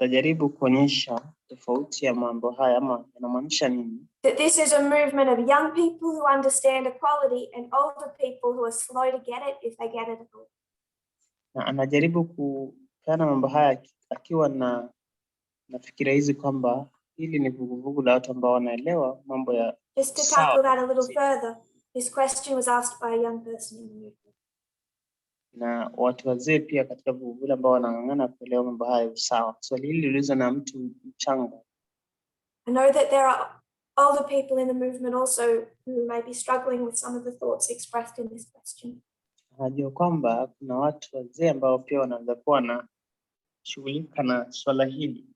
atajaribu kuonyesha tofauti ya mambo haya ama yanamaanisha nini. That this is a movement of young people who understand equality and older people who are slow to get it if they get it at all. Na anajaribu kupeana mambo haya akiwa na fikira hizi kwamba hili ni vuguvugu la watu ambao wanaelewa mambo ya Just to tackle that a little further, this question was asked by a young person in the movement. Na watu wazee pia katika vuguvugu ambao wanang'ang'ana kuelewa mambo haya usawa. Swali hili liliulizwa na mtu mchanga. I know that there are older people in the movement also who may be struggling with some of the thoughts expressed in this question. Najua kwamba kuna watu wazee ambao pia wanaweza kuwa na shughulika na swala hili.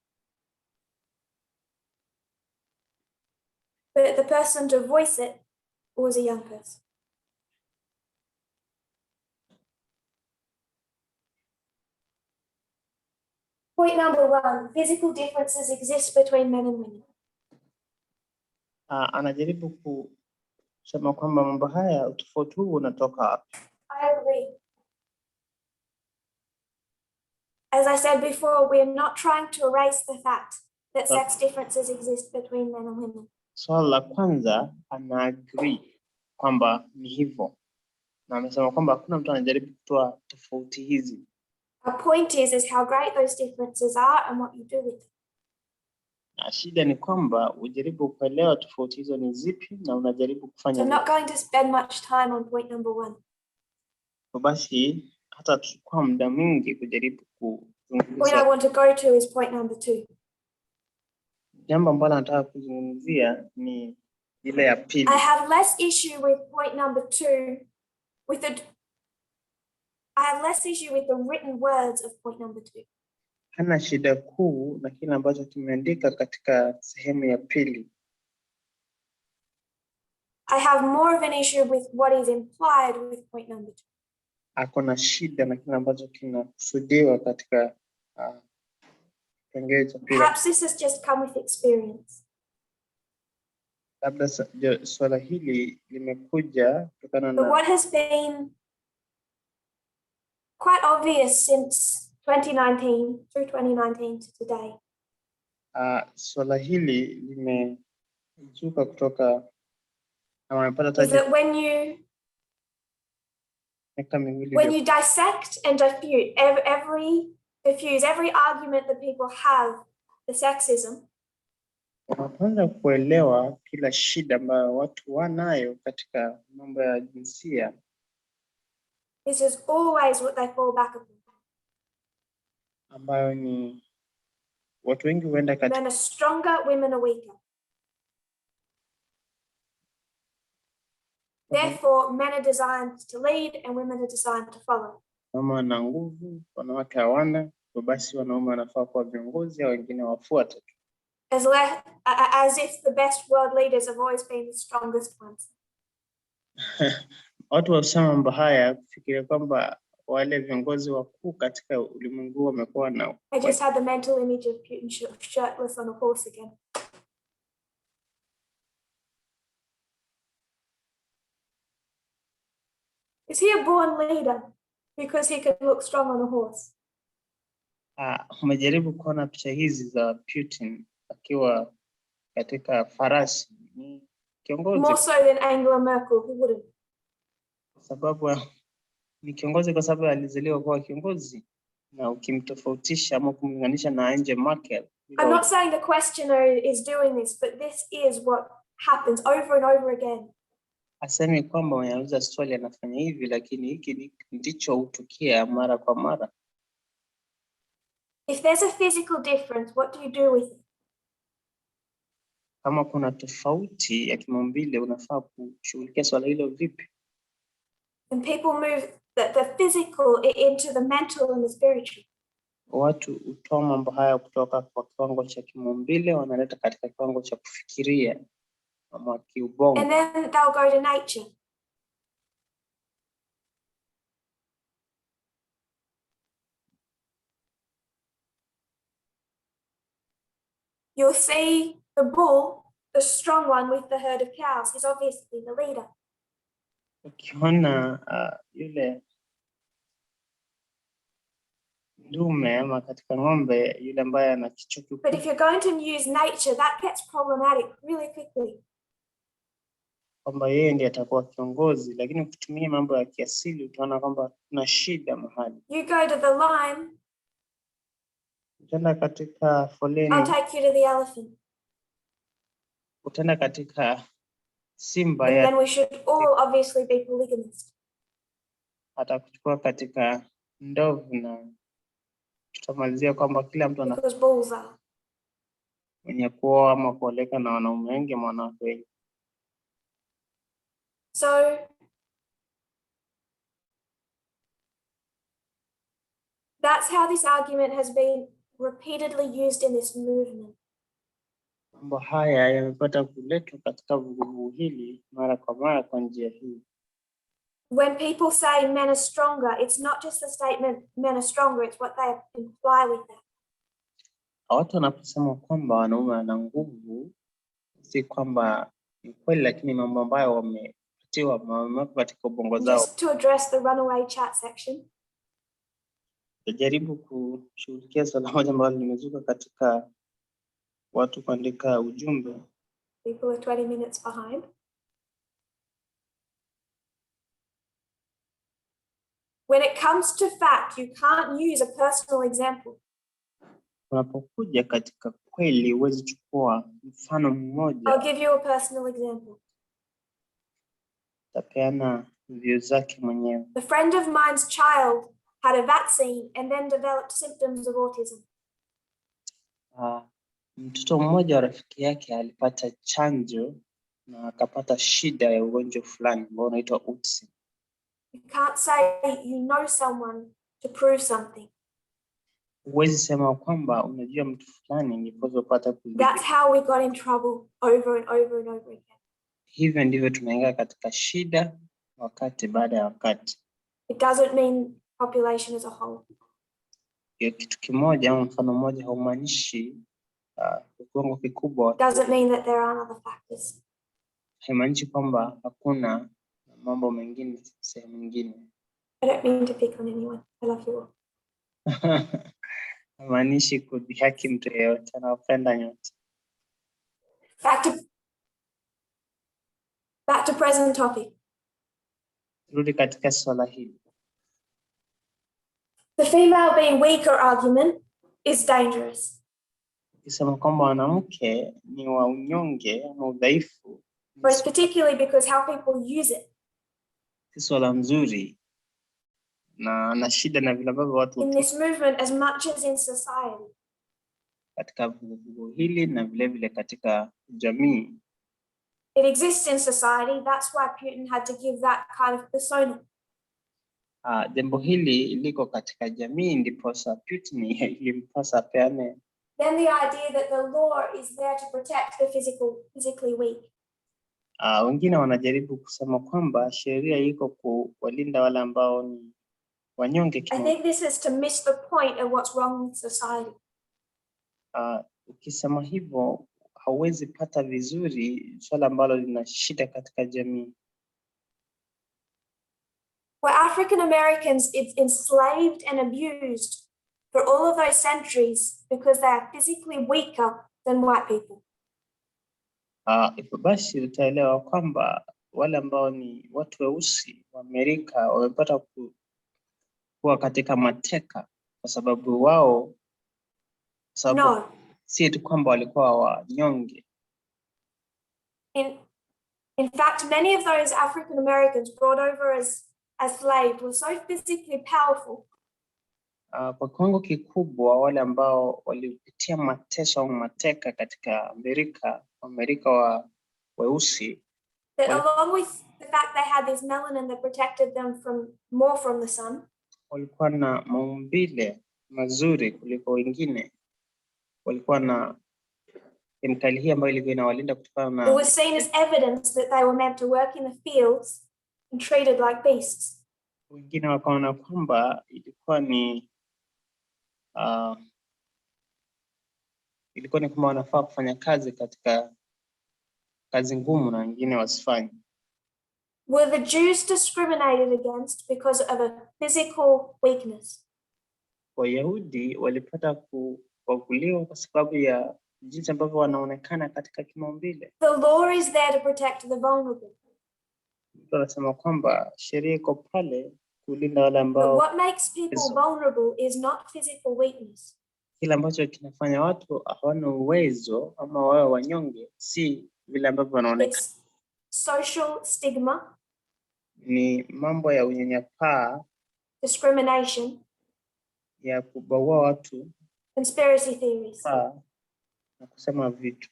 But the person to voice it was a young person. Point number 1, physical differences exist between men and women. Anajaribu kusema kwamba mambo haya utofauti huu unatoka wapi? I agree. As I said before, we are not trying to erase the fact that sex differences exist between men and women. Swala la kwanza ana agree kwamba ni hivyo. Na amesema kwamba hakuna mtu anajaribu kutoa tofauti hizi. Our point is how great those differences are and what you do with them. Na shida ni kwamba ujaribu kuelewa tofauti hizo ni zipi na unajaribu kufanya. So I'm not going to spend much time on point number 1. Basi hata tuchukua muda mwingi kujaribu kuzungumzia. Point I want to go to is point number 2. Jambo ambalo nataka kuzungumzia ni ile ya pili. I have less issue with point number 2 I have less issue with the written words of point number 2. Hana shida kuu na kile ambacho kimeandika katika sehemu ya pili. I have more of an issue with what is implied with point number 2. Akona shida na kile ambacho kinakusudiwa katika kipengele cha pili. Perhaps this has just come with experience. Labda swala hili limekuja kutokana na. But what has been quite obvious since 2019 through 2019 to today. Swala hili limezuka kutoka na wamepata is that when you dissect and diffuse every argument that people have the sexism, unaanza kuelewa kila shida ambayo watu wanayo katika mambo ya jinsia. This is always what they fall back upon. Ambayo ni watu wengi huenda katika. Men are stronger, women are weaker. Therefore, men are designed to lead and women are designed to follow. Wanaume wana nguvu, wanawake hawana, basi wanaume wanafaa kuwa viongozi au wengine wafuate. As if the best world leaders have always been the strongest ones. Watu wasema mambo haya kufikiria kwamba wale viongozi wakuu katika ulimwengu wamekuwa na. I just had the mental image of Putin shirtless on a horse again. Is he a born leader because he can look strong on a horse? Umejaribu kuona picha hizi za Putin akiwa katika farasi. Ni kiongozi. More so than Angela Merkel, who wouldn't. Sababu ni kiongozi kwa sababu alizaliwa kuwa kiongozi, na ukimtofautisha ama kumlinganisha na Angela Merkel. I'm not saying the questioner is doing this, but this is what happens over and over again. Asemi kwamba wanauliza swali anafanya hivi, lakini hiki ndicho hutukia mara kwa mara. If there's a physical difference, what do you do with it? Kama kuna tofauti ya kimaumbile, unafaa kushughulikia swala hilo vipi? And people move the physical into the mental and the spiritual. Watu hutoa mambo haya kutoka kwa kiwango cha kimaumbile wanaleta katika kiwango cha kufikiria ama kiubongo. And then they'll go to nature. You'll see the bull, the strong one with the herd of cows, is obviously the leader. Ukiona yule ndume ama katika ng'ombe yule ambaye ana kichwa But kikubwa. if you're going to use nature, that gets problematic really quickly. Kwamba yeye ndiye atakuwa kiongozi, lakini ukitumia mambo ya kiasili utaona kwamba kuna shida mahali. You go to the line, Utaenda katika I'll foleni, take you to the elephant. utaenda katika simba And then ya we should all obviously be polygamist. atakuchukua katika ndovu, na tutamalizia kwamba kila mtu ana Because bulls are. mwenye kuoa ama kuoleka na wanaume wengi ama wanawake wengi. So that's how this argument has been repeatedly used in this movement. Mambo haya yamepata kuletwa katika vuguvugu hili mara kwa mara kwa njia hii. When people say men are stronger, it's not just the statement men are stronger, it's what they imply with that. Watu wanaposema kwamba wanaume wana nguvu, si kwamba ni kweli, lakini mambo ambayo wamepatiwa mambo katika ubongo zao. Just to address the runaway chat section. Najaribu kushughulikia swala moja ambalo limezuka katika watu kuandika ujumbe. People are 20 minutes behind. When it comes to fact, you can't use a personal example. Unapokuja katika kweli, huwezi chukua mfano mmoja. I'll give you a personal example. Tapeana view zake mwenyewe. A friend of mine's child had a vaccine and then developed symptoms of autism. Mtoto mmoja wa rafiki yake alipata chanjo na akapata shida ya ugonjwa fulani ambao unaitwa autism. You can't say you know someone to prove something. Huwezi sema kwamba unajua mtu fulani ndipo upata kudhibiti. That's how we got in trouble over and over and over again. Hivyo ndivyo tunaingia katika shida wakati baada ya wakati. It doesn't mean population as a whole. Kitu kimoja au mfano mmoja haumaanishi kiwango kikubwa. Doesn't mean that there aren't other factors. Haimaanishi kwamba hakuna mambo mengine sehemu nyingine. I don't mean to pick on anyone. I love you all. Haimaanishi kudhihaki mtu yeyote, anawapenda nyote. Back to present topic. Rudi katika swala hili. The female being weaker argument is dangerous. Ukisema kwamba wanawake ni wa unyonge ama udhaifu, but particularly because how people use it. Si swala nzuri na shida na vile ambavyo watu in this movement as much as in society. Katika vuguvugu hili na vile vile katika jamii. It exists in society, that's why Putin had to give that kind of persona. Jambo hili liko katika jamii ndiposa Putin ilimpasa peane. Then the idea that the law is there to protect the physically weak. Wengine wanajaribu kusema kwamba sheria iko kuwalinda wale ambao ni wanyonge kimwili. I think this is to miss the point of what's wrong with society. Ukisema hivyo hauwezi pata vizuri swala ambalo lina shida katika jamii. Where African Americans is enslaved and abused for all of those centuries because they are physically weaker than white people. Hivyo basi utaelewa kwamba wale ambao ni watu weusi wa Amerika wamepata kuwa katika mateka kwa sababu wao No. Si tu kwamba walikuwa wanyonge. In fact, many of those African Americans brought over as slaves were so physically powerful. Kwa kiwango kikubwa wale ambao walipitia mateso au mateka katika Amerika wa weusi. That along with the fact they had this melanin that protected them more from the sun. Walikuwa na maumbile mazuri kuliko wengine. Walikuwa na kemikali hii ambayo ilikuwa inawalinda kutokana na. It was seen as evidence that they were meant to work in the fields and treated like beasts. Wengine wakaona kwamba ilikuwa ni kwamba wanafaa kufanya kazi katika kazi ngumu na wengine wasifanye. Were the Jews discriminated against because of a physical weakness? Wayahudi walipata kubaguliwa kwa sababu ya jinsi ambavyo wanaonekana katika kimaumbile. The law is there to protect the vulnerable. Tunasema kwamba sheria iko pale kulinda wale But ambao. what makes people vulnerable is not physical weakness. Kile ambacho kinafanya watu hawana uwezo ama wawe wanyonge si vile ambavyo wanaonekana. It's social stigma, ni mambo ya unyanyapaa, discrimination, ya kubagua watu, conspiracy theories. na kusema vitu.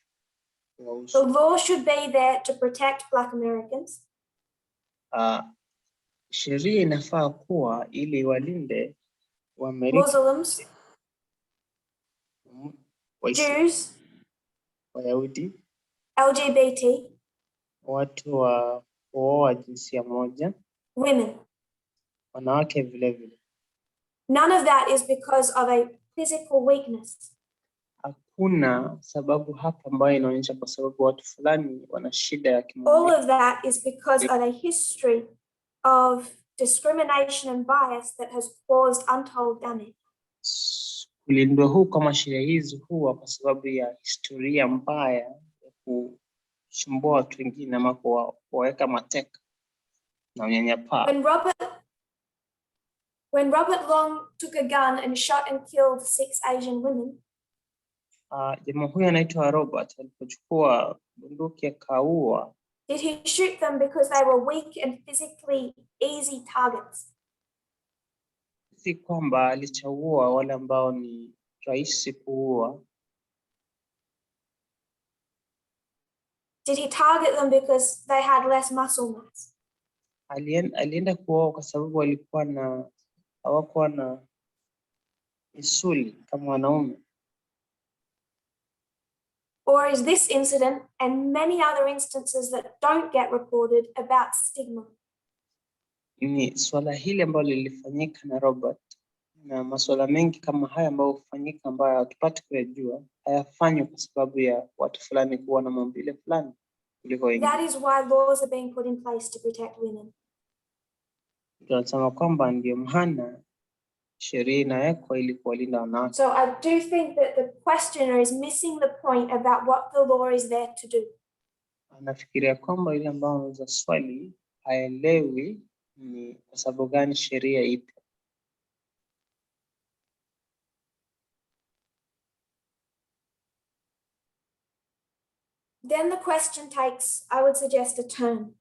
The law should be there to protect Black Americans. Sheria inafaa kuwa ili walinde Muslims, Jews, Wayahudi, LGBT, watu wa kuoa jinsia moja, women. wanawake vile vile. None of that is because of a physical weakness. Hakuna sababu hapa ambayo inaonyesha kwa sababu watu fulani wana shida ya kimaumbile. All of that is because of a history of discrimination and bias that has caused untold damage. Kulindwa huu kama sheria hizi huwa kwa sababu ya historia mbaya ya kusumbua watu wengine ama kuwaweka mateka na unyanyapaa. When Robert Long took a gun and shot and killed 6 Asian women, jamaa huyu anaitwa Robert alipochukua bunduki akaua. Did he shoot them because they were weak and physically easy targets? Si kwamba alichaua wale ambao ni rahisi kuua. Did he target them because they had less muscle mass? Alienda kuua kwa sababu hawakuwa na misuli kama wanaume. Or is this incident and many other instances that don't get reported about stigma? Ni swala hili ambalo lilifanyika na Robert na masuala mengi kama haya ambayo hufanyika ambayo hatupati kuyajua hayafanywi kwa sababu ya watu fulani kuwa na maumbile fulani kuliko wengine. That is why laws are being put in place to protect women. Tunasema kwamba ndio maana sheria inawekwa ili kuwalinda wanawake. So I do think that the questioner is missing the point about what the law is there to do. Anafikiria kwamba ile ambao anauza swali haelewi ni kwa sababu gani sheria ipo. Then the question takes, I would suggest, a turn.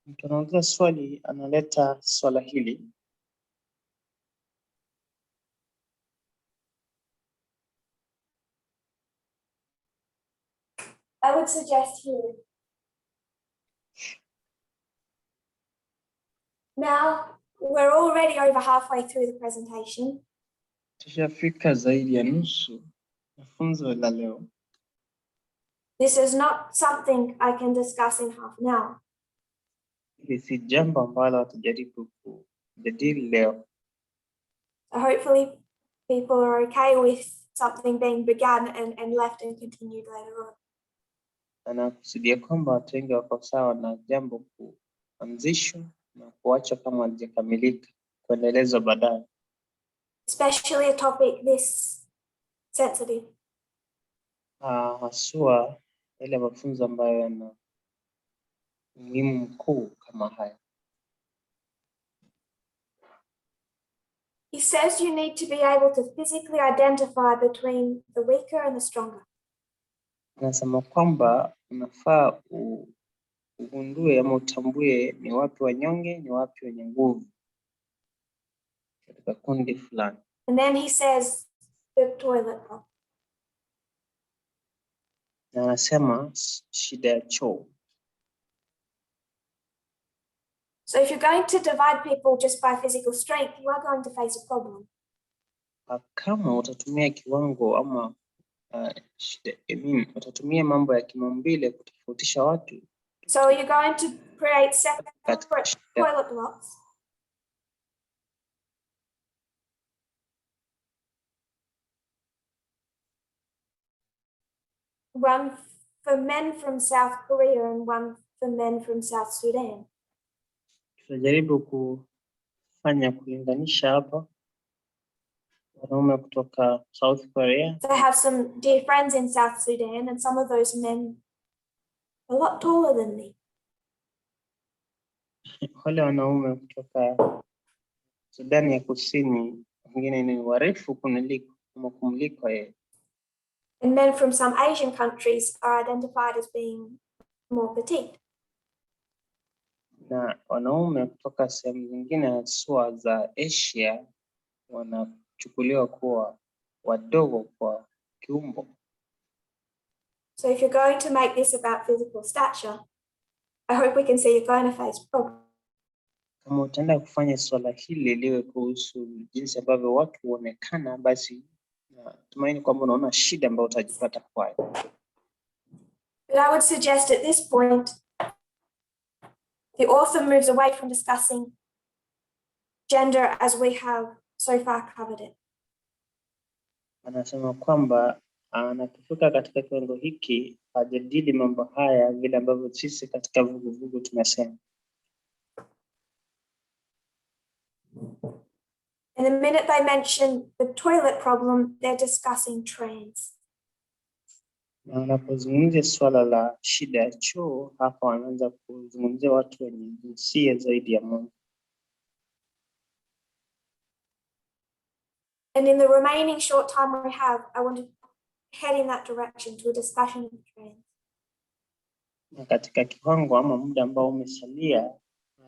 Mtu anauza swali analeta swala hili. I would suggest here. Now, we're already over halfway through the presentation. Tushafika zaidi ya nusu ya funzo la leo. This is not something I can discuss in half an hour. Hili si jambo ambalo tutajaribu kujadili leo. Hopefully people are okay with something being begun and left and continued later on. Anakusudia kwamba watu wengi wako sawa na jambo kuanzishwa na kuacha kama halijakamilika kuendelezwa baadaye. Especially a topic this sensitive. Haswa ile mafunzo ambayo yana umuhimu mkuu kama haya. He says you need to be able to physically identify between the weaker and the stronger. Anasema kwamba unafaa ugundue ama utambue ni wapi wanyonge, ni wapi wenye nguvu katika kundi fulani. And then he says the toilet bowl. Na anasema shida ya choo. So if you're going to divide people just by physical strength, you are going to face a problem. Kama utatumia kiwango ama utatumia mambo ya kimaumbile kutofautisha watu. So you're going to create separate toilet blocks. One for men from South Korea and one for men from South Sudan. Tunajaribu kufanya kulinganisha hapa wanaume kutoka South Korea. So I have some dear friends in South Sudan, and some of those men are a lot taller than me. Wale wanaume kutoka Sudani ya Kusini wengine ni warefu kumliko yeye. And men from some Asian countries are identified as being more petite. Na wanaume kutoka sehemu zingine haswa za Asia wanachukuliwa kuwa wadogo kwa kiumbo. So if you're going to make this about physical stature, I hope we can see you're going to face problems. Kama utaenda kufanya swala hili liwe kuhusu jinsi ambavyo watu huonekana, basi natumaini kwamba unaona shida ambayo utajipata kwayo. But I would suggest at this point, the author moves away from discussing gender as we have so far covered it. Anasema kwamba anapofika katika kiwango hiki hajadili mambo haya vile ambavyo sisi katika vuguvugu tumesema. And the minute they mention the toilet problem, they're discussing trans. Na wanapozungumzia swala la shida ya choo, hapa wanaanza kuzungumzia watu wenye jinsia zaidi ya moja. And in the remaining short time we have, I want to head in that direction to a discussion of trans. Na katika kiwango ama muda ambao umesalia,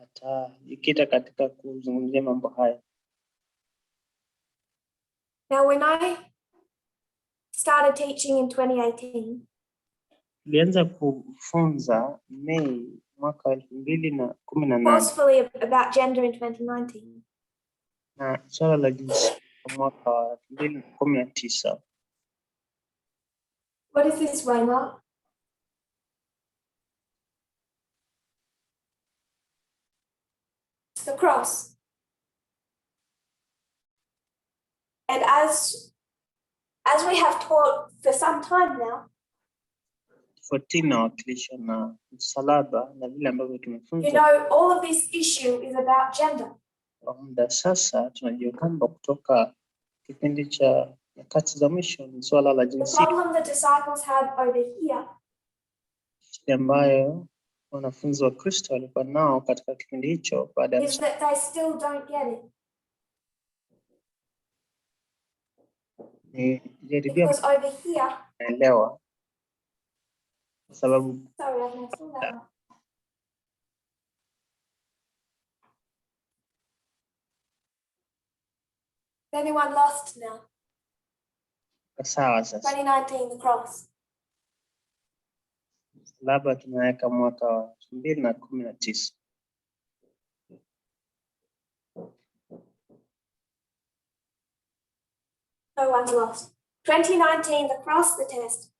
atajikita katika kuzungumzia mambo haya. Now, when I started teaching in 2018, Nilianza kufunza Mei mwaka 2018 forcefully about gender in 2019. na swala la jinsia mwaka wa 2019. What is this, Waymark? It's the cross. And as we have taught for some time now, 14 inawakilisha na msalaba na vile ambavyo tumefunza. you know, all of this issue is about gender. Kwa muda sasa tunajua kwamba kutoka kipindi cha nyakati za mwisho ni swala la The jinsia. problem the disciples had over here Ambayo wanafunzi wa Kristo walikuwa nao katika kipindi hicho baada is that they still don't get it. ni Because over here, naelewa sababu sorry, I've messed all that up. Is anyone lost now? sawa sasa 2019, the cross. labda tunaweka mwaka wa 2019. No one's lost. 2019, the cross, the test.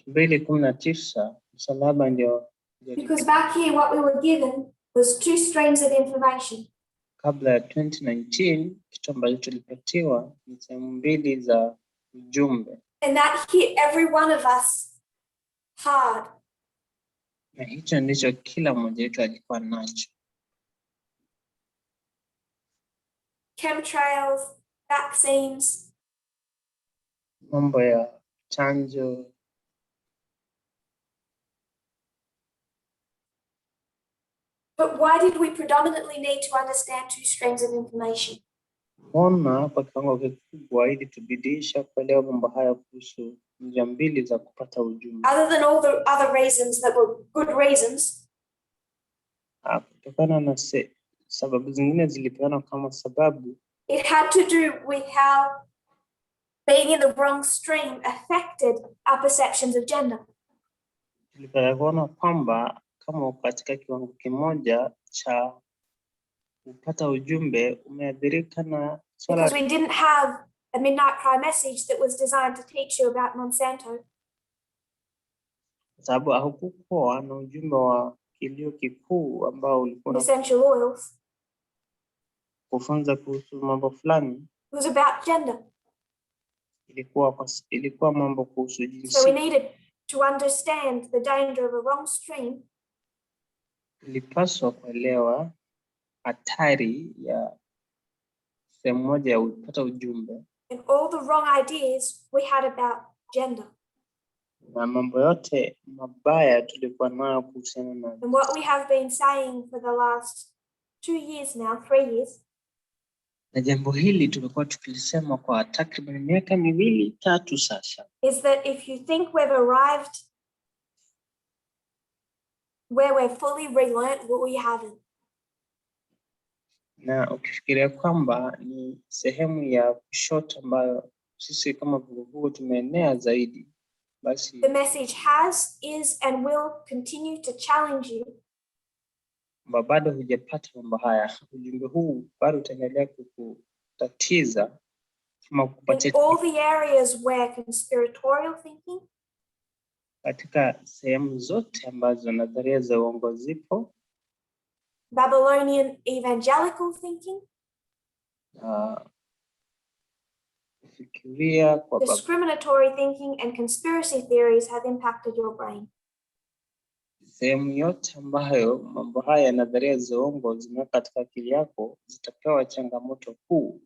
2019 msalaba ndio. Because back here, what we were given was 2 streams of information. Kabla ya 2019 kitu ambacho tulipatiwa ni sehemu 2 za ujumbe. And that hit every one of us hard. Na hicho ndicho kila mmoja wetu alikuwa nacho. Chemtrails, vaccines. Mambo ya chanjo. But why did we predominantly need to understand 2 streams of information? Ona kwa kiwango kikubwa ili tubidisha kuelewa mambo haya kuhusu njia 2 za kupata ujumbe. Other than all the other reasons that were good reasons. Kutokana na sababu zingine zilipeana kama sababu. It had to do with how being in the wrong stream affected our perceptions of gender. Tulipata kuona kwamba kama katika kiwango kimoja cha kupata ujumbe umeathirika na swala. Because we didn't have a midnight cry message that was designed to teach you about Monsanto. Sababu hakukuwa na ujumbe wa kilio kikuu ambao ulikuwa essential oils. Kufunza kuhusu mambo fulani. It was about gender. Ilikuwa mambo kuhusu jinsia. So we needed to understand the danger of a wrong stream. Ilipaswa kuelewa hatari ya sehemu moja ya kupata ujumbe. And all the wrong ideas we had about gender. Na mambo yote mabaya tulikuwa nayo kuhusiana na. And what we have been saying for the last 2 years now, 3 years. Na jambo hili tumekuwa tukilisema kwa takriban miaka 2-3 sasa. Is that if you think we've arrived where we're fully relearned, what we haven't. Na ukifikiria kwamba ni sehemu ya kushoto ambayo sisi kama vuguvugu tumeenea zaidi, basi the message has, is and will continue to challenge you. Bado hujapata mambo haya, ujumbe huu bado utaendelea kukutatiza kama kupatia in all the areas where conspiratorial thinking, katika sehemu zote ambazo nadharia za uongo zipo, Babylonian evangelical thinking, fikiria kwa discriminatory thinking and conspiracy theories have impacted your brain. Sehemu yote ambayo mambo haya nadharia za uongo zimeweka katika akili yako zitapewa changamoto kuu.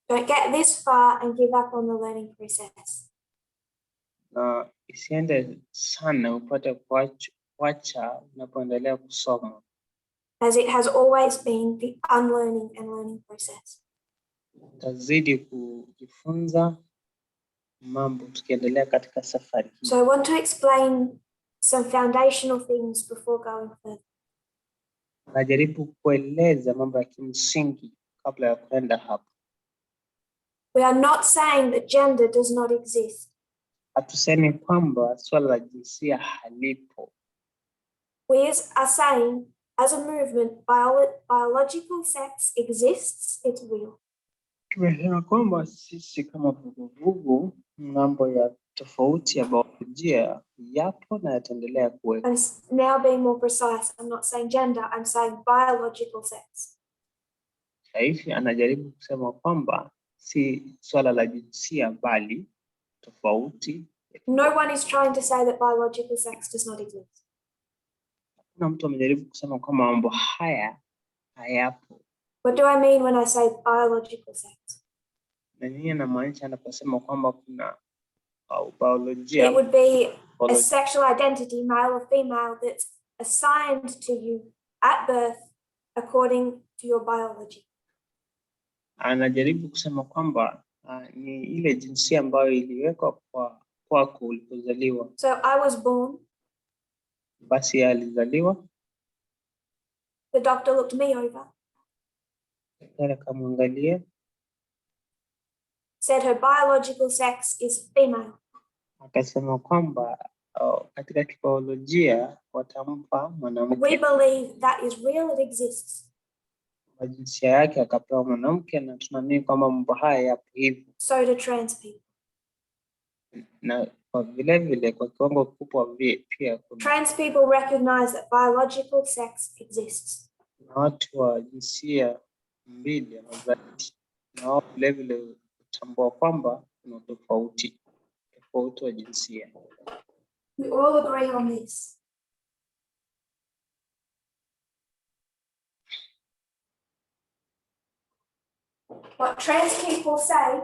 Don't get this far and give up on the learning process. Na isiende sana upate kuacha unapoendelea kusoma. As it has always been the unlearning and learning process. Tazidi kujifunza mambo tukiendelea katika safari hii. So I want to explain some foundational things before going further. Najaribu kueleza mambo ya kimsingi kabla ya kwenda hapo. We are not saying that gender does not exist. Hatusemi kwamba swala la jinsia halipo. We are saying, as a movement, biological sex exists, it's real. Tumesema kwamba sisi kama vuguvugu mambo ya tofauti ya biolojia yapo na yataendelea kuwepo. I'm now being more precise. I'm not saying gender, I'm saying biological sex. Hivi anajaribu kusema kwamba si swala la jinsia bali tofauti. No one is trying to say that biological sex does not exist. Kuna mtu amejaribu kusema kwamba mambo haya hayapo. What do I mean when I say biological sex? Na nini namaanisha anaposema kwamba kuna biolojia? It would be a sexual identity, male or female, that's assigned to you at birth according to your biology. Anajaribu kusema kwamba ni ile jinsia ambayo iliwekwa kwako ulipozaliwa. So I was born. Basi alizaliwa. The doctor looked me over. Daktari akamwangalia. Said her biological sex is female. Akasema kwamba katika kibiolojia watampa mwanamke. We believe that is real, it exists. Kwa jinsia yake akapewa mwanamke na tunaamini kwamba mambo haya yapo hivyo. So do trans people. Na kwa vile kwa kiwango kikubwa pia trans people recognize that biological sex exists. Na watu wa jinsia mbili ama zaidi na wao vile kutambua kwamba kuna tofauti wa jinsia. We all agree on this. What trans people say,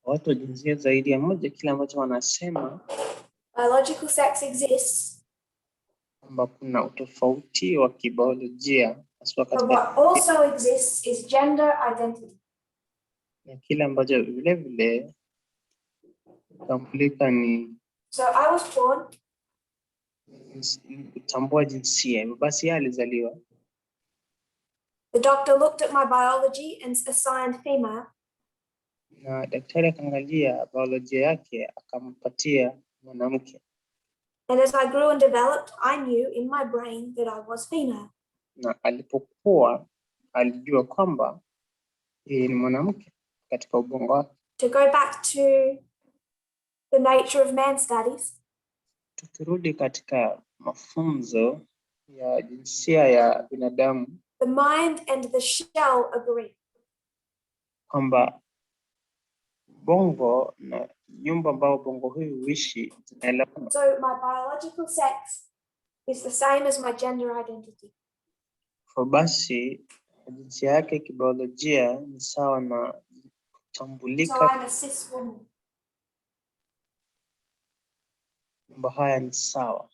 watu wa jinsia zaidi ya moja, kile ambacho wanasema biological sex exists, kwamba kuna utofauti wa kibiolojia. But what also exists is gender identity. Na kile ambacho vile tambulika ni So I was born. Kutambua jinsia. Basi yeye alizaliwa. The doctor looked at my biology and assigned female. Na daktari akaangalia biolojia yake akampatia mwanamke. And as I grew and developed, I knew in my brain that I was female. Na alipokuwa alijua kwamba yeye ni mwanamke katika ubongo wake. To go back to the nature of man studies. Tukirudi katika mafunzo ya jinsia ya binadamu. The mind and the shell agree. Kwamba bongo na nyumba ambao bongo huyu huishi zinaelewana. So my biological sex is the same as my gender identity. Kwa basi jinsia yake kibiolojia ni sawa na kutambulika. So I'm a cis woman. Mambo haya ni sawa.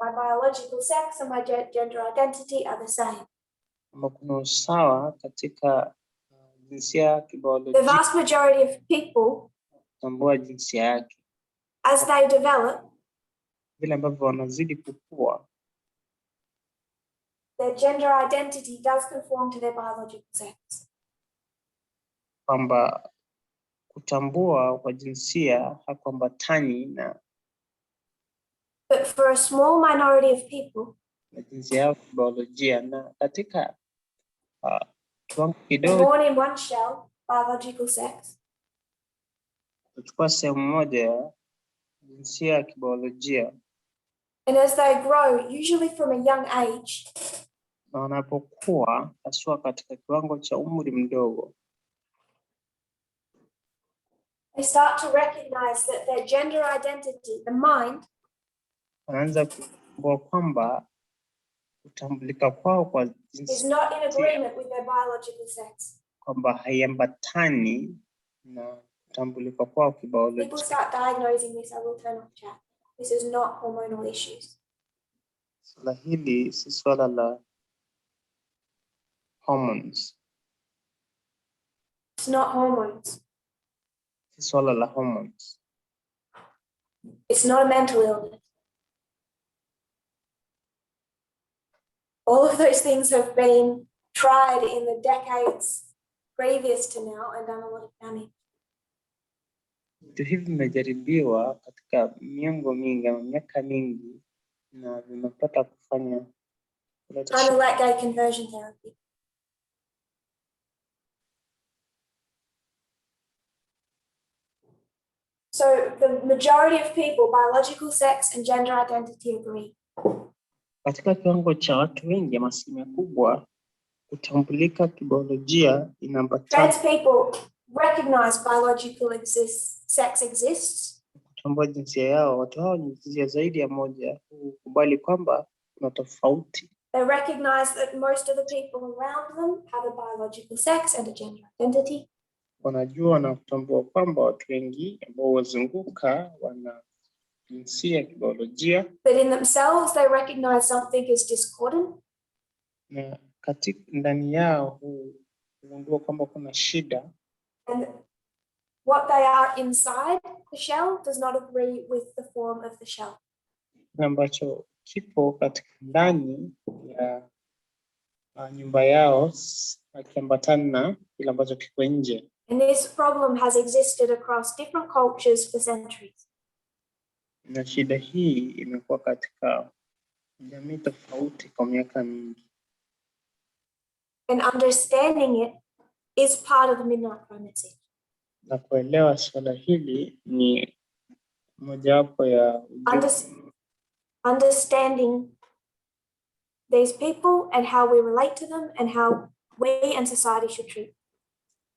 My biological sex and my gender identity are the same. Kama kuna usawa katika jinsia The kibiolojia, vast majority of people, tambua jinsia yake, as they develop, vile ambavyo wanazidi kukua, their gender identity does conform to their biological sex. kwamba kutambua kwa jinsia hakuambatani na But for a small minority of people, na jinsia yao kibiolojia, na katika kiwango they're kidogo born in one shell, biological sex, kuchukua sehemu moja ya jinsia ya kibiolojia, and as they grow, usually from a young age, na wanapokuwa haswa katika kiwango cha umri mdogo, they start to recognize that their gender identity, the mind, wanaanza kutambua kwamba kutambulika kwao kwa is jinsia not in agreement with their biological sex. kwamba haiambatani na kutambulika kwao People kibiolojia. start diagnosing this. I will turn off chat. This is not hormonal issues. Swala hili si swala la hormones, It's not hormones. si swala la hormones. It's not a mental illness. All of those things have been tried in the decades previous to now and done a lot of damage. Vitu hivi vimejaribiwa katika miongo mingi ama miaka mingi na vimepata kufanya Kind of like gay conversion therapy. So the majority of people, biological sex and gender identity agree. Katika kiwango cha watu wengi, asilimia kubwa, kutambulika kibiolojia inaambatana. Trans people recognize biological sex exists. Kutambua jinsia yao, watu hao ni jinsia zaidi ya moja, hukubali kwamba kuna tofauti. They recognize that most of the people around them have a biological sex and a gender identity. Wanajua na kutambua kwamba watu wengi ambao wazunguka wana jinsia kibiolojia. But in themselves, they recognize something is discordant. Na katika ndani yao hugundua kwamba kuna shida. And what they are inside the shell does not agree with the form of the shell. Ambacho kipo katika ndani ya nyumba yao akiambatana na kile ambacho kiko nje. And this problem has existed across different cultures for centuries. Na shida hii imekuwa katika jamii tofauti kwa miaka mingi. And understanding it is part of the Midnight Cry message. Na kuelewa swala hili ni mojawapo ya understanding these people and how we relate to them and how we and society should treat them.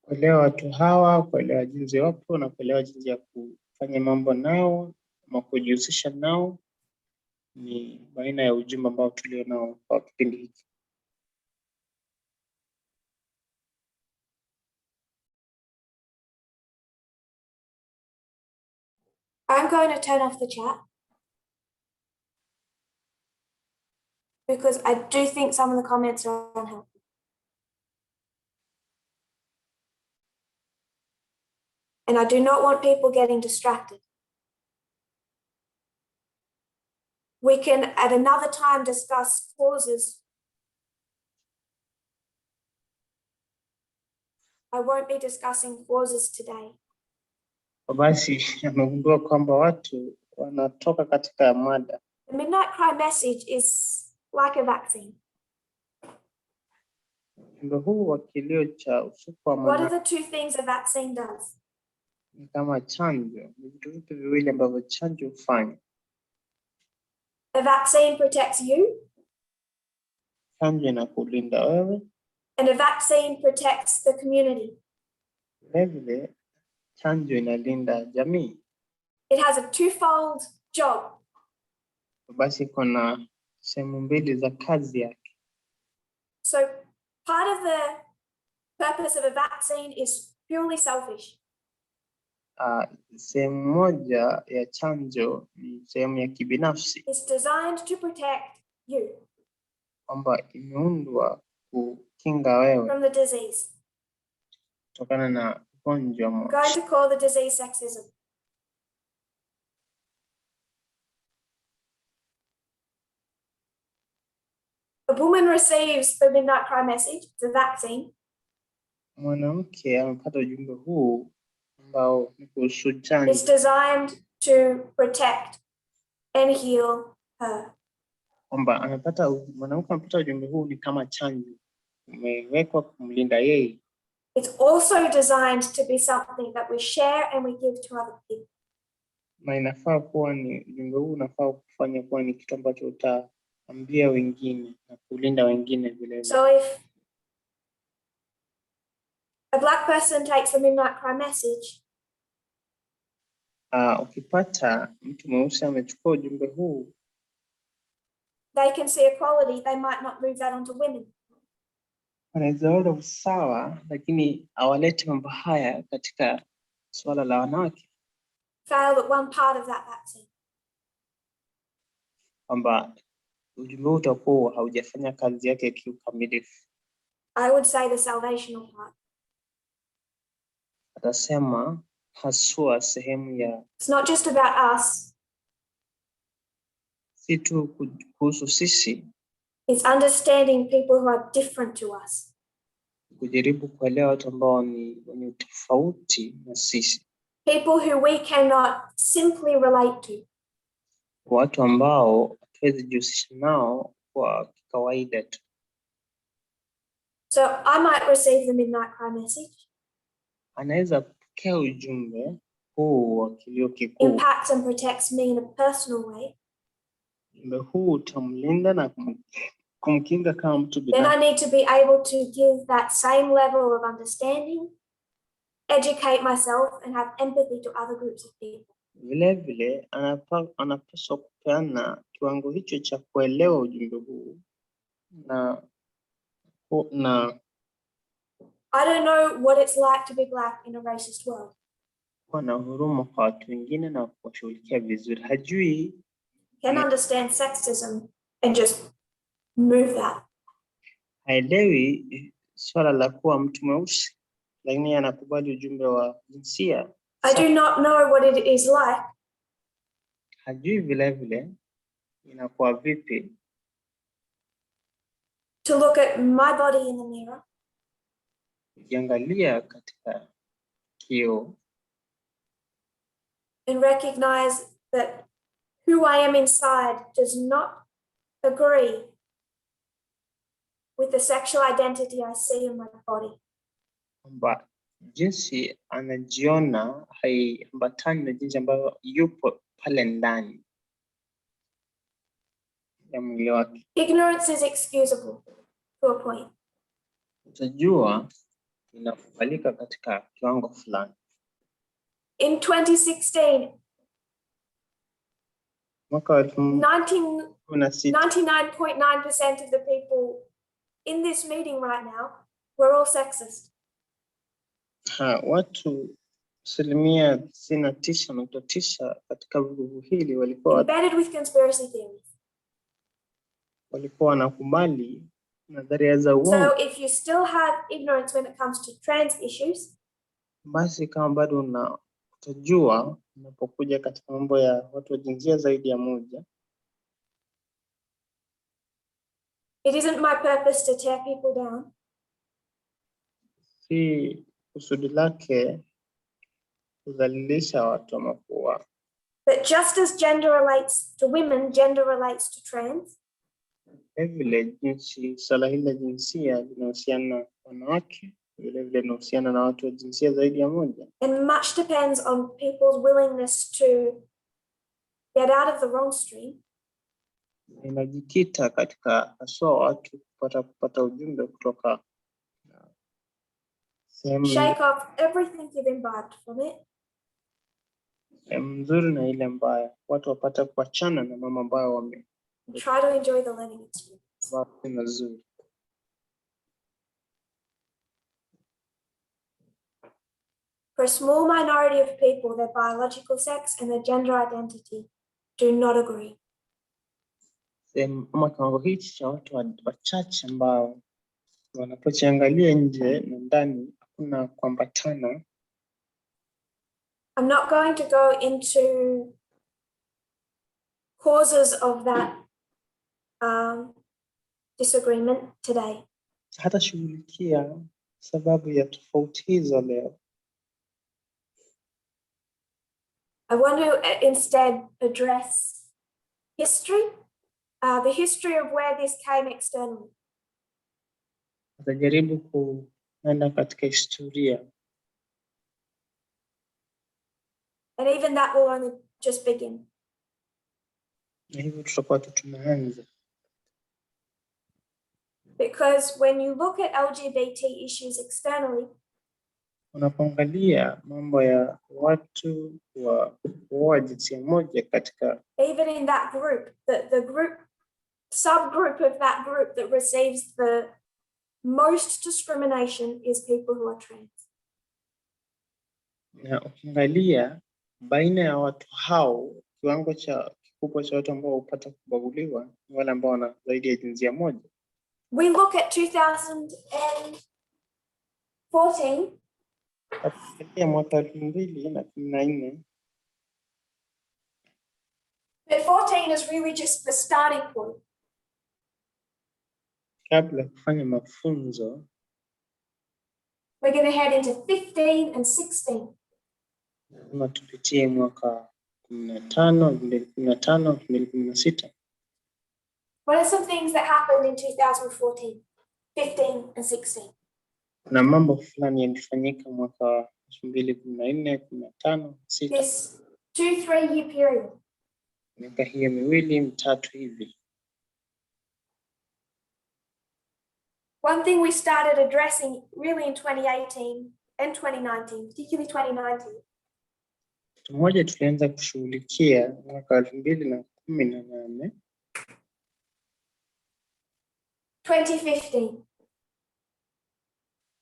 Kuelewa watu hawa, kuelewa jinsi wapo na kuelewa jinsi ya kufanya mambo nao ama kujihusisha nao ni baina ya ujumbe ambao tulio nao kwa kipindi hiki. I'm going to turn off the chat because I do think some of the comments are unhelpful. And I do not want people getting distracted. We can at another time discuss causes. I won't be discussing causes today. Basi amegundua kwamba watu wanatoka katika mada. The Midnight Cry message is like a vaccine. Ujumbe huu wa kilio cha usiku wa What manane. are the two things a vaccine does? Ni kama chanjo, ni vitu viwili ambavyo chanjo hufanya. A vaccine protects you. Chanjo inakulinda wewe. And a vaccine protects the community. Vile chanjo inalinda jamii. It has a twofold job. Basi kuna sehemu mbili za kazi yake. So Part of the purpose of a vaccine is purely selfish. Sehemu moja ya chanjo ni sehemu ya kibinafsi. It's designed to protect you kwamba imeundwa kukinga wewe from the disease. kutokana na ugonjwa. I'm going to call the disease sexism. A woman receives the midnight cry message, the vaccine. Mwanamke amepata ujumbe huu ambao ni kuhusu chanjo. It's designed to protect and heal her. Kwamba mwanamke amepata ujumbe huu ni kama chanjo, umewekwa kumlinda yeye. It's also designed to be something that we share and we give to other people. Na inafaa kuwa ni ujumbe huu unafaa kufanya kuwa ni kitu ambacho utaambia wengine na kulinda wengine vile. So if a black person takes the midnight cry message, ukipata mtu mweusi amechukua ujumbe huu, they can see equality, they might not move that onto women. Wanaweza ona usawa lakini awalete mambo haya katika swala la wanawake. Fail at one part of that vaccine. Kwamba ujumbe huu utakuwa haujafanya kazi yake kiukamilifu. I would say the salvational part. Atasema haswa sehemu ya. It's not just about us. Si tu kuhusu sisi. It's understanding people who are different to us. Kujaribu kuelewa watu ambao ni wenye tofauti na sisi. People who we cannot simply relate to. Watu ambao hatuwezi jihusisha nao kwa kawaida tu. So I might receive the midnight cry message. Anaweza kupokea ujumbe huu wa kilio kikuu. Impacts and protects me in a personal way. Ujumbe huu utamlinda na kumkinga kama mtu binafsi. Then I need to be able to give that same level of understanding, educate myself and have empathy to other groups of people. Vile vile anapaswa kupeana kiwango hicho cha kuelewa ujumbe huu na I don't know what it's like to be black in a racist world. Kuwa na huruma kwa watu wengine na kuwashughulikia vizuri. Hajui. Can understand sexism and just move that. Haelewi swala la kuwa mtu mweusi, lakini anakubali ujumbe wa jinsia. I do not know what it is like. Hajui vile vile inakuwa vipi to look at my body in the mirror. Ukiangalia katika kioo. And recognize that who I am inside does not agree with the sexual identity I see in my body. Kwamba jinsi anajiona haiambatani na jinsi ambayo yupo pale ndani ya mwili wake. Ignorance is excusable to a point. Utajua inakubalika katika kiwango fulani. In 2016, mwaka wa 99.9% of the people in this meeting right now were all sexist. Watu 99.9% katika vuguvu hili walikuwa embedded with conspiracy theories. Walikuwa wanakubali nadharia za uongo. So if you still have ignorance when it comes to trans issues, basi kama bado utajua unapokuja katika mambo ya watu wa jinsia zaidi ya moja. it isn't my purpose to tear people down. Si kusudi lake kudhalilisha watu ama kuwa. But just as gender relates to women, gender relates to trans. Vile jinsi swala hili la jinsia linahusiana na wanawake, vile vile linahusiana na watu wa jinsia zaidi ya moja. And much depends on people's willingness to get out of the wrong stream. Inajikita katika haswa watu kupata ujumbe kutoka sehemu. Shake off everything you've imbibed from it. Mzuri na ile mbaya. Watu wapata kuachana na mama ambayo Try to enjoy the learning experience. Mazuri. For a small minority of people, their biological sex and their gender identity do not agree. Ama kiwango hichi cha watu wachache ambao wanapochiangalia nje na ndani hakuna kuambatana. I'm not going to go into causes of that disagreement today. Hata shughulikia sababu ya tofauti hizo leo. I want to instead address history, the history of where this came externally. Tutajaribu kuenda katika historia. And even that will only just begin. Na hivyo tutakuwa tu tumeanza. Because when you look at LGBT issues externally, unapoangalia mambo ya watu wa jinsia moja katika, even in that group, the group subgroup of that group that receives the most discrimination is people who are trans. Na ukiangalia baina ya watu hao, kiwango cha kikubwa cha watu ambao hupata kubaguliwa ni wale ambao wana zaidi ya jinsia moja. We look at 2014. Katika mwaka 2014. But 14 is really just the starting point. Kabla kufanya mafunzo, we're going to head into 15 and 16. Kama tupitie mwaka 15, 2015, 2016. What are some things that happened in 2014, 15 and 16? Na mambo fulani yalifanyika mwaka 2014, 15, 16. This 2-3 year period. Miaka hiyo miwili mitatu hivi. One thing we started addressing really in 2018 and 2019, particularly 2019. Tumoja tulianza kushughulikia mwaka 2018. 2015.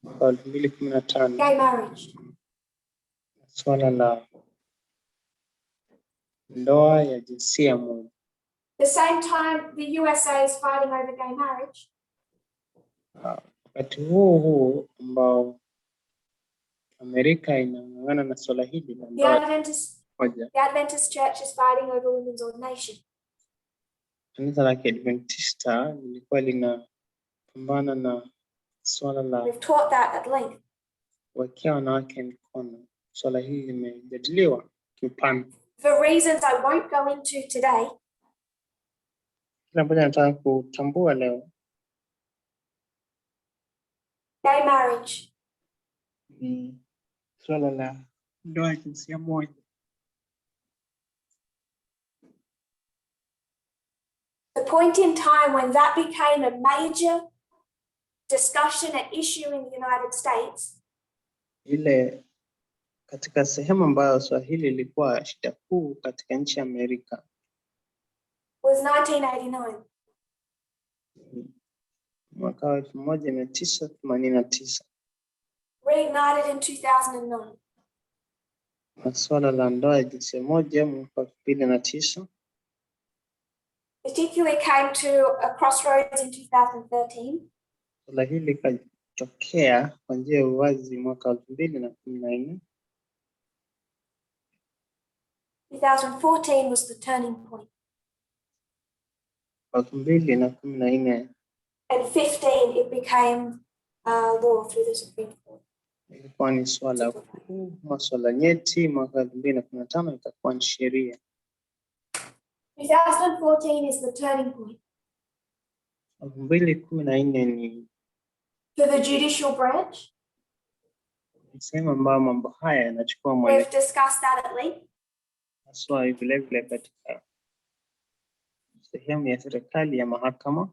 2015. Gay marriage. Swala la ndoa ya jinsia moja. The same time the USA is fighting over gay marriage. Wakati huo ambao Amerika inang'ang'ana na swala hili la ndoa moja. The Adventist Church is fighting over women's ordination. Kanisa la Kiadventista lilikuwa linapambana na swala la We've taught that at length. Kuwekea wanawake mikono. Swala hili limejadiliwa kiupana. For reasons I won't go into today. Kila mmoja anataka kutambua leo. Gay marriage. Swala la ndoa ya jinsia moja. The point in time when that became a major discussion and issue in the United States. Ile katika sehemu ambayo swala hili lilikuwa shida kuu katika nchi ya Amerika. Was 1989. Mwaka 1989. Reignited in 2009. Swala la ndoa ya jinsia moja mwaka 2009. Particularly came to a crossroads in 2013. Swala hili likatokea kwa njia ya uwazi mwaka 2014. 2014 was the turning point. 2014. And 15 it became law through the Supreme Court. Ilikuwa ni swala kuu, masuala nyeti. Mwaka 2015 itakuwa ni sheria. 2014 is the turning point. 2014 ni For the judicial branch. Sema ambao mambo haya yanachukua We've discussed that at length. Haswa vile vile katika sehemu ya serikali ya mahakama.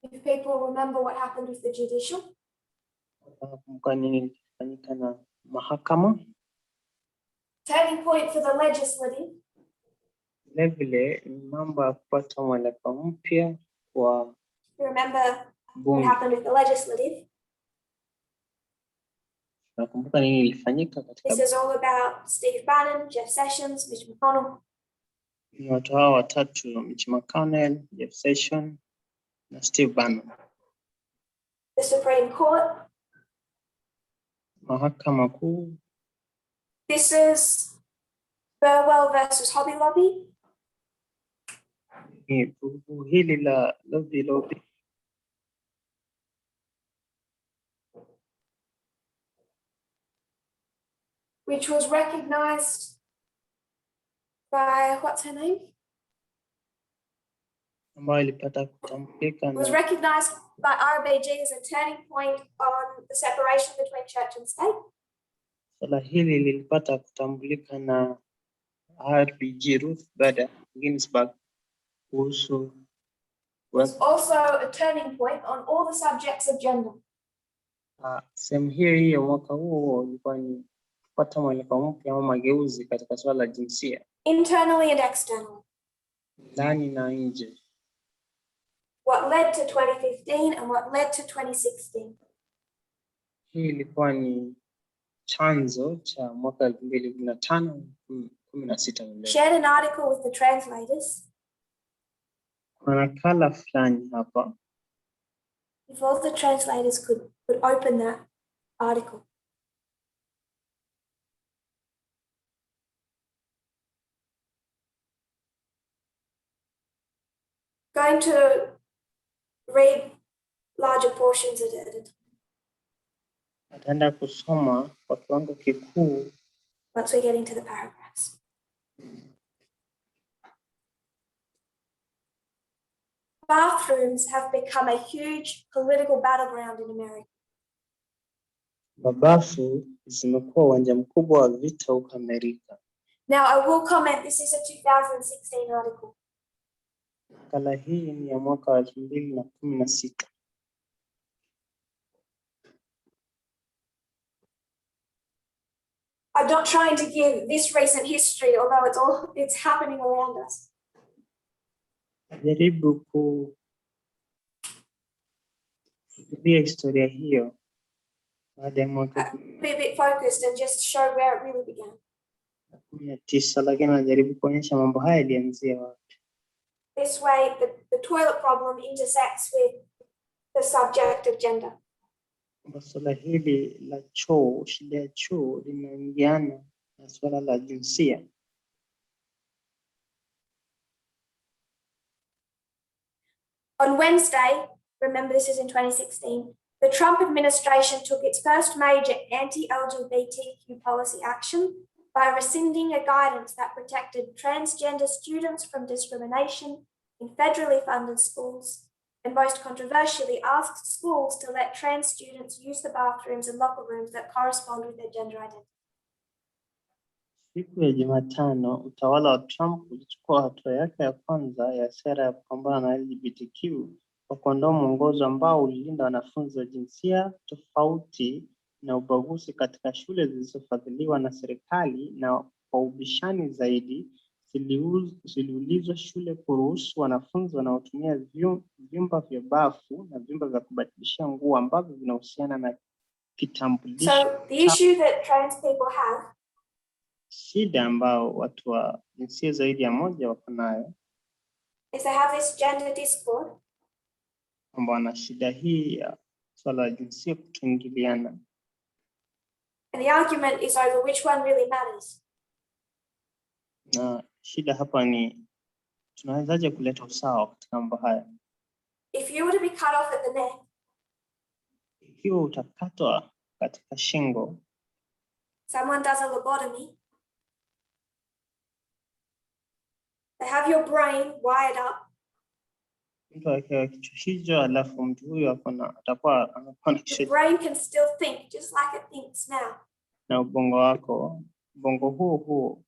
If people remember what happened with the judicial. Kumbuka nini kilifanyika na mahakama. Turning point for the legislative. Vile vile ni mambo ya kupata mwelekeo mpya kwa remember what happened with the legislative. Nakumbuka nini ilifanyika katika This is all about Steve Bannon, Jeff Sessions, Mitch McConnell. Ni watu hao watatu, Mitch McConnell, Jeff Sessions na Steve Bannon. The Supreme Court. Mahakama Kuu. This is Burwell versus Hobby Lobby. Ni vugu hili la lobby. Which was recognized by, what's her name? Ambayo ilipata kutambulika It was na recognized by RBG as a turning point on the separation between church and state. swala hili lilipata kutambulika na RBG Ruth Bader Ginsburg kuhusu Was also a turning point on all the subjects of gender. sehemu hiyo mwaka huo ilikuwa ni kupata mwelekeo mpya au mageuzi katika swala la jinsia Internally and externally. ndani na nje. What led to 2015 and what led to 2016. Hii ilikuwa ni chanzo cha mwaka 2015 16. Shared an article with the translators. Kuna nakala fulani hapa. If all the translators could open that article. Going to read larger portions at a time. Ataenda kusoma kwa kiwango kikuu Once we get into the paragraphs. Bathrooms have become a huge political battleground in America. Mabafu zimekuwa uwanja mkubwa wa vita huko Amerika. Now I will comment, this is a 2016 article. Nakala hii ni ya mwaka wa 2016. I'm not trying to give this recent history, although it's happening around us. Jaribu kufikiria historia hiyo baada ya mwaka Be a bit focused and just show where it really began. 19, lakini najaribu kuonyesha mambo haya yalianzia wapi. This way, the toilet problem intersects with the subject of gender. Swala hili la choo, shida ya choo linaingiana na swala la jinsia. On Wednesday, remember this is in 2016, the Trump administration took its first major anti-LGBTQ policy action by rescinding a guidance that protected transgender students from discrimination in federally funded schools, and most controversially asked schools to let trans students use the bathrooms and locker rooms that correspond with their gender identity. Siku ya Jumatano, utawala wa Trump ulichukua hatua yake ya kwanza ya sera ya kupambana na LGBTQ kwa kuondoa mwongozo ambao ulilinda wanafunzi wa jinsia tofauti na ubaguzi katika shule zilizofadhiliwa na serikali, na kwa ubishani zaidi ziliulizwa shule kuruhusu wanafunzi wanaotumia vyumba vya bafu na vyumba vya kubadilishia nguo ambavyo vinahusiana na kitambulisho. So the issue that trans people have, shida ambao watu wa jinsia zaidi ya moja wako nayo, is they have this gender discord, ambao wana shida hii ya swala la jinsia kutoingiliana. and the argument is over which one really matters. Na shida hapa ni tunawezaje kuleta usawa katika mambo haya. If you were to be cut off at the neck, Ikiwa utakatwa katika shingo, someone does a lobotomy, they have your brain wired up, mtu akiwa kichwa hicho, alafu mtu huyo atakuwa anakuwa na the brain can still think just like it thinks now. na ubongo huo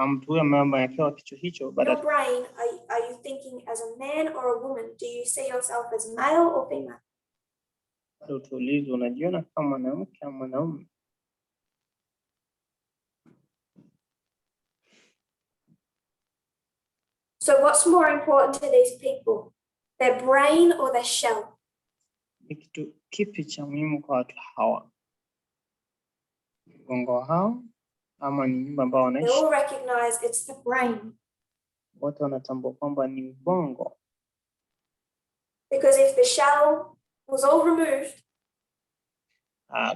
mtu huyo ambaye akiwa kichwa hicho, Your baada brain, are you thinking as a man or a woman? Do you see yourself as male or female? utulizo, unajiona kama mwanamke au mwanaume. So what's more important to these people, their brain or their shell? Ni kitu kipi cha muhimu kwa watu hawa? ubongo hao ama ni nyumba ambao They wanaishi, all recognize it's the brain. wote wanatambua kwamba ni ubongo, Because if the shell was all removed,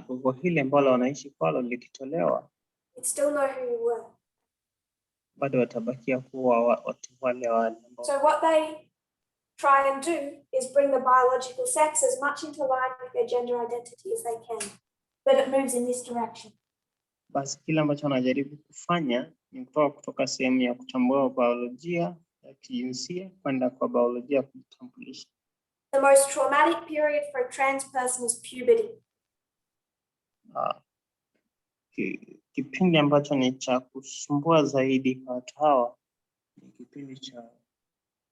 gogo hili ambalo wanaishi kwalo likitolewa, you'd still know who you were. bado watabakia kuwa watu wale wale. So what they try and do is bring the biological sex as much into line with their gender identity as they can, but it moves in this direction. Basi kile ambacho wanajaribu kufanya ni kutoka sehemu ya kutambua biolojia ya kijinsia kwenda kwa biolojia ya kujitambulisha. The most traumatic period for a trans person is puberty. Kipindi ambacho ni cha kusumbua zaidi kwa watu hawa ni kipindi cha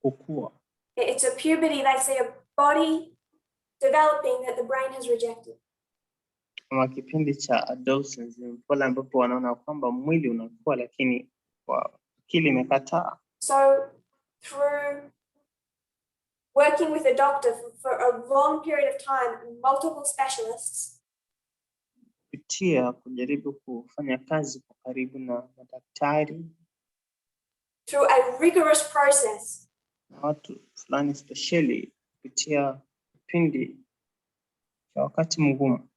kukua. It's a puberty, they see a body developing that the brain has rejected. Kama kipindi cha adolescence, pale ambapo wanaona kwamba mwili unakuwa lakini akili imekataa. So through working with a doctor for a long period of time, multiple specialists, Kupitia kujaribu kufanya kazi kwa karibu na madaktari, through a rigorous process, na watu fulani especially kupitia kipindi cha wakati mgumu,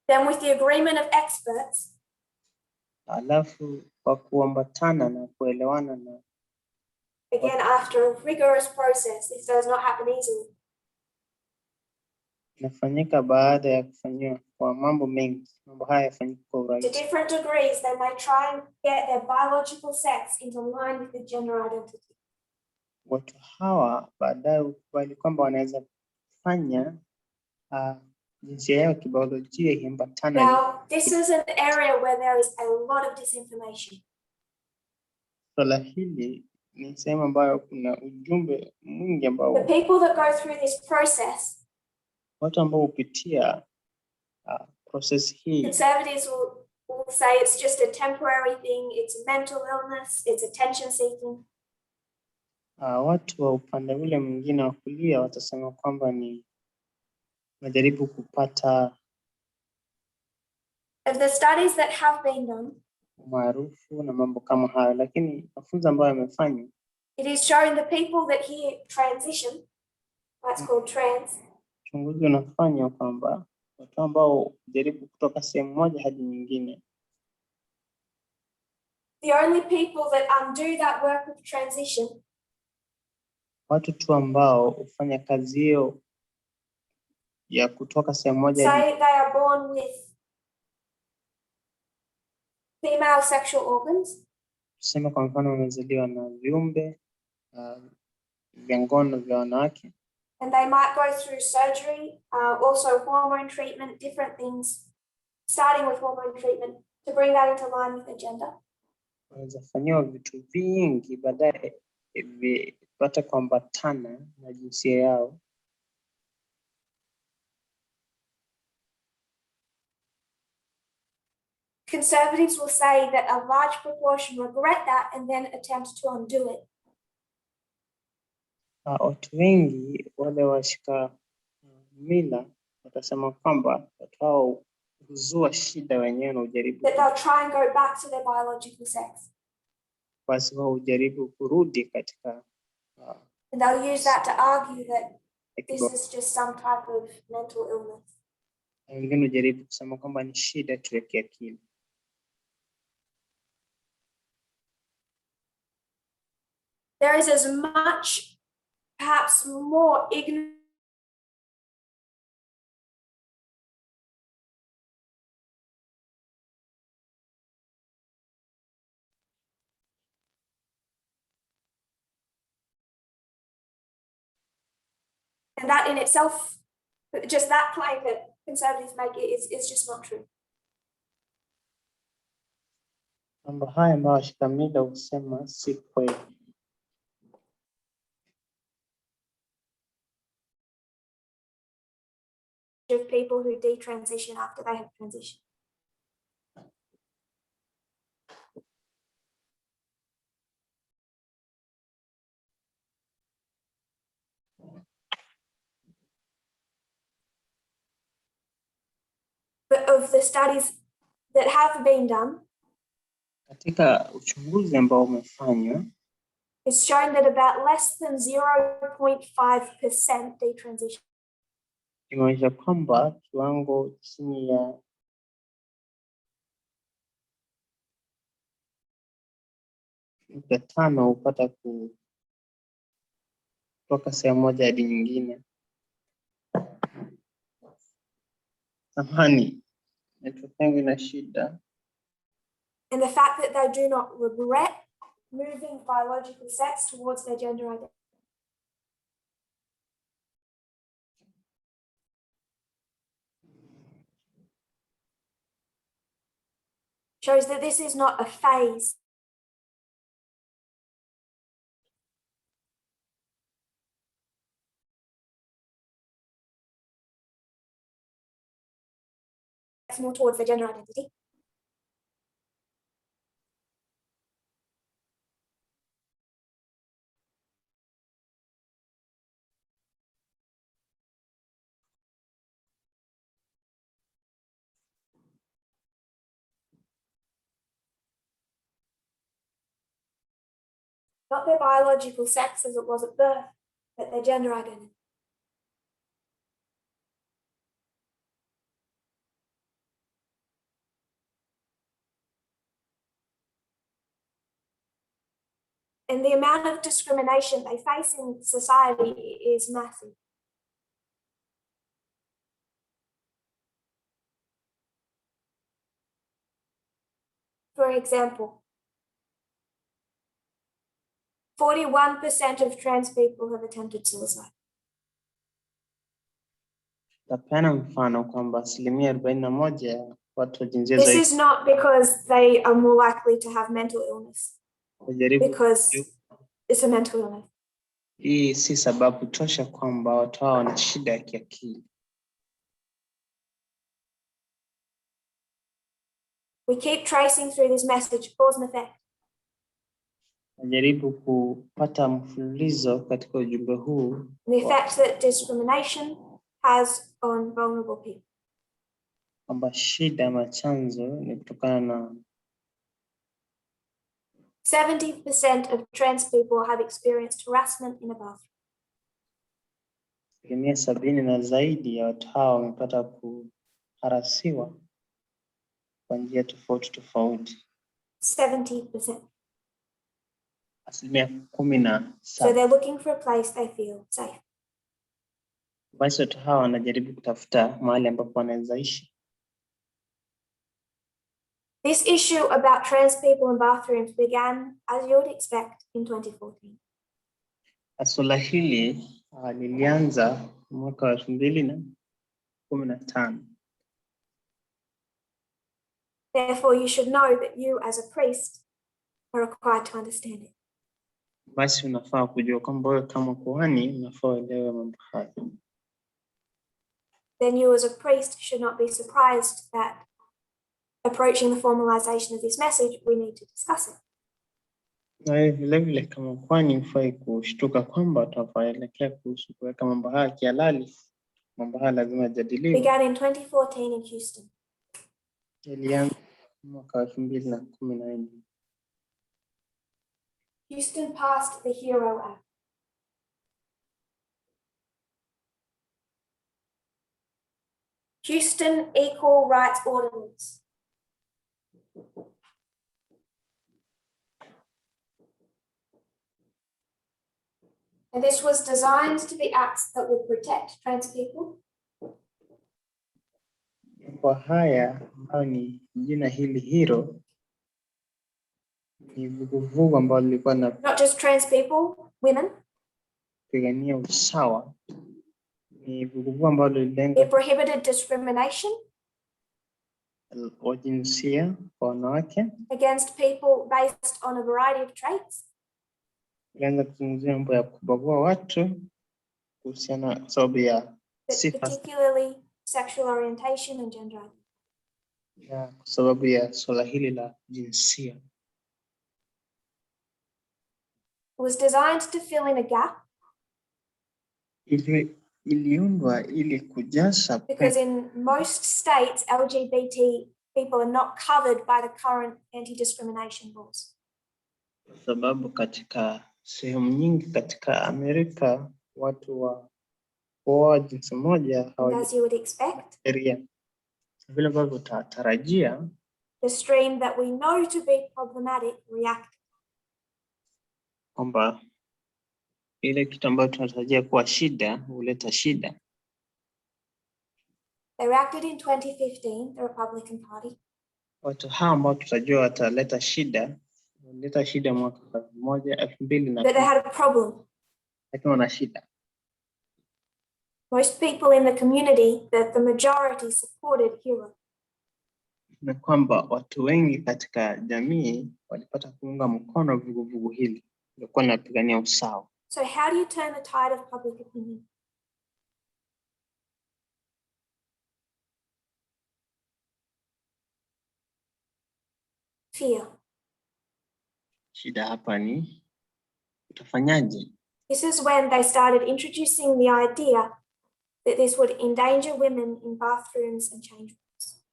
then with the agreement of experts, alafu kwa kuambatana na kuelewana na again after a rigorous process, this does not happen easily. inafanyika baada ya kufanywa kwa mambo mengi. Mambo haya yafanyika kwa To urahisi. different degrees, they may try and get their biological sex into line with the gender identity. Watu hawa baadaye hukubali kwamba wanaweza kufanya jinsia yao kibiolojia iambatana. Now, this is an area where there is a lot of disinformation. Swala hili ni sehemu ambayo kuna ujumbe mwingi ambao The people that go through this process, watu ambao hupitia process hii, conservatives will say it's just a temporary thing, it's mental illness, it's attention seeking. Watu wa upande ule mwingine wa kulia watasema kwamba ni najaribu kupata Of the studies that have been done, umaarufu na mambo kama hayo, lakini mafunzo ambayo yamefanywa, it is showing the people that here transition, that's called trans, uchunguzi unafanywa kwamba watu ambao jaribu kutoka sehemu moja hadi nyingine, the only people that undo that work of transition, watu tu ambao hufanya kazi hiyo ya kutoka sehemu moja hadi say they are born with female sexual organs, tuseme kwa mfano wamezaliwa na viumbe vya ngono vya wanawake, and they might go through surgery, also hormone treatment, different things, starting with hormone treatment to bring that into line with their gender. wanaweza fanyiwa vitu vingi baadaye vipate kuambatana na jinsia yao. Conservatives will say that a large proportion regret that and then attempt to undo it. Watu wengi wale washika mila watasema kwamba watu hao huzua shida wenyewe na ujaribu, That they'll try and go back to their biological sex. basi wao hujaribu kurudi katika And they'll use that to argue that this is just some type of mental illness. wengine hujaribu kusema kwamba ni shida tu ya kiakili. There is as much, perhaps more ignorance and that in itself, just that claim that conservatives make is just not true. Mambo haya ambayo washika mila husema si kweli. Of people who detransition after they have transitioned. But of the studies that have been done, katika uchunguzi ambao umefanywa, it's shown that about less than 0.5% detransition. inaonyesha kwamba kiwango chini ya 5% hupata kutoka sehemu moja hadi nyingine. Samahani, network yangu ina shida. And the fact that they do not regret moving biological sex towards their gender identity. Shows that this is not a phase. More towards their gender identity. Not their biological sex as it was at birth, but their gender identity. And the amount of discrimination they face in society is massive. For example, 41% of trans people have attempted suicide. Tapeana mfano kwamba 41% ya watu wa jinsia This is not because they are more likely to have mental illness. Because it's a mental illness. Hii si sababu tosha kwamba watu hao wana shida ya kiakili. We keep tracing through this message, cause and effect. Najaribu kupata mfululizo katika ujumbe huu. The effect that discrimination has on vulnerable people. Kwamba shida ama chanzo ni kutokana na 70% of trans people have experienced harassment in a bathroom. 70% na zaidi ya watu hao wamepata kuharasiwa kwa njia tofauti tofauti. 70%. 17%. So they're looking for a place they feel safe. Basi watu hao wanajaribu kutafuta mahali ambapo wanaweza ishi. This issue about trans people in bathrooms began, as you would expect, in 2014. Swala hili lilianza mwaka wa 2015. Therefore, you should know that you as a priest are required to understand it. Basi unafaa kujua kwamba wewe kama kuhani unafaa uelewe mambo haya. Then you as a priest should not be surprised that approaching the formalization of this message, we need to discuss it. Na vile kama kuhani hufai kushtuka kwamba tutaelekea kuhusu kuweka mambo haya kihalali. Mambo haya lazima yajadiliwe. Began in 2014 in Houston. Ilianza mwaka wa 2014. Houston passed the HERO Act. Houston Equal Rights Ordinance. And this was designed to be acts that would protect trans people. Kwa haya ambayo ni jina hili HERO ni vuguvugu ambalo lilikuwa na not just trans people, women. Pigania usawa. Ni vuguvugu ambalo lilenga It prohibited discrimination wa jinsia kwa wanawake against people based on a variety of traits. Ilianza kuzungumzia mambo ya kubagua watu kuhusiana sababu ya sifa, particularly sexual orientation and gender. Kwa sababu ya swala hili la jinsia. It was designed to fill in a gap. Iliundwa ili kujaza because in most states LGBT people are not covered by the current anti-discrimination laws. Sababu katika sehemu nyingi katika Amerika watu wa kuoa jinsi moja As you would expect, sheria. Vile ambavyo utatarajia, the stream that we know to be problematic reacted. Kwamba ile kitu ambacho tunatarajia kuwa shida huleta shida. They reacted in 2015, the Republican Party. Watu hao ambao tutajua wataleta shida mwaka 2000 that they had a problem. Lakini wana shida. Most people in the community, that the majority supported Hero. Na kwamba watu wengi katika jamii walipata kuunga mkono vuguvugu hili lilikuwa linapigania usawa. So how do you turn the tide of public opinion? Fear. Shida hapa ni utafanyaje? This is when they started introducing the idea that this would endanger women in bathrooms and change rooms.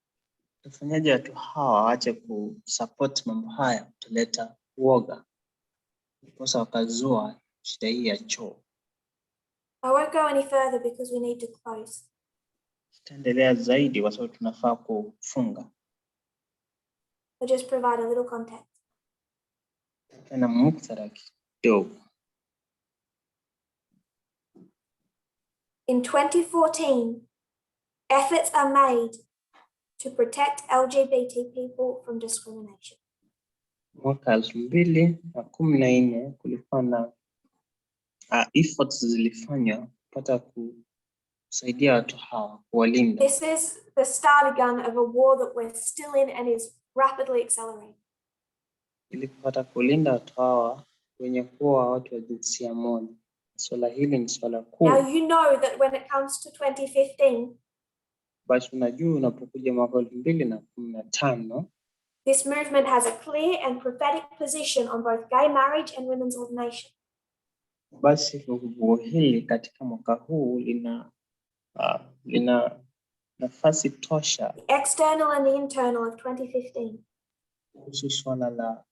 Utafanyaje watu hawa waache kusupport mambo haya kutuleta uoga? Sasa wakazua shida hii ya choo. I won't go any further because we need to close. Tutaendelea zaidi kwa sababu tunafaa kufunga. I'll just provide a little context. Na muktadha kidogo. In 2014, efforts are made to protect LGBT people from discrimination. Mwaka 2014 kulikuwa na efforts zilifanywa kupata kusaidia watu hawa, kuwalinda. This is the starter gun of a war that we're still in and is rapidly accelerating. Ili kupata kulinda watu hawa wenye kuwa watu wa jinsia moja. Swala hili ni swala kuu. Now you know that when it comes to 2015, basi unajua unapokuja mwaka 2015, this movement has a clear and prophetic position on both gay marriage and women's ordination. Basi vuguvugu hili katika mwaka huu lina nafasi tosha. The external and the internal of 2015. Kuhusu swala la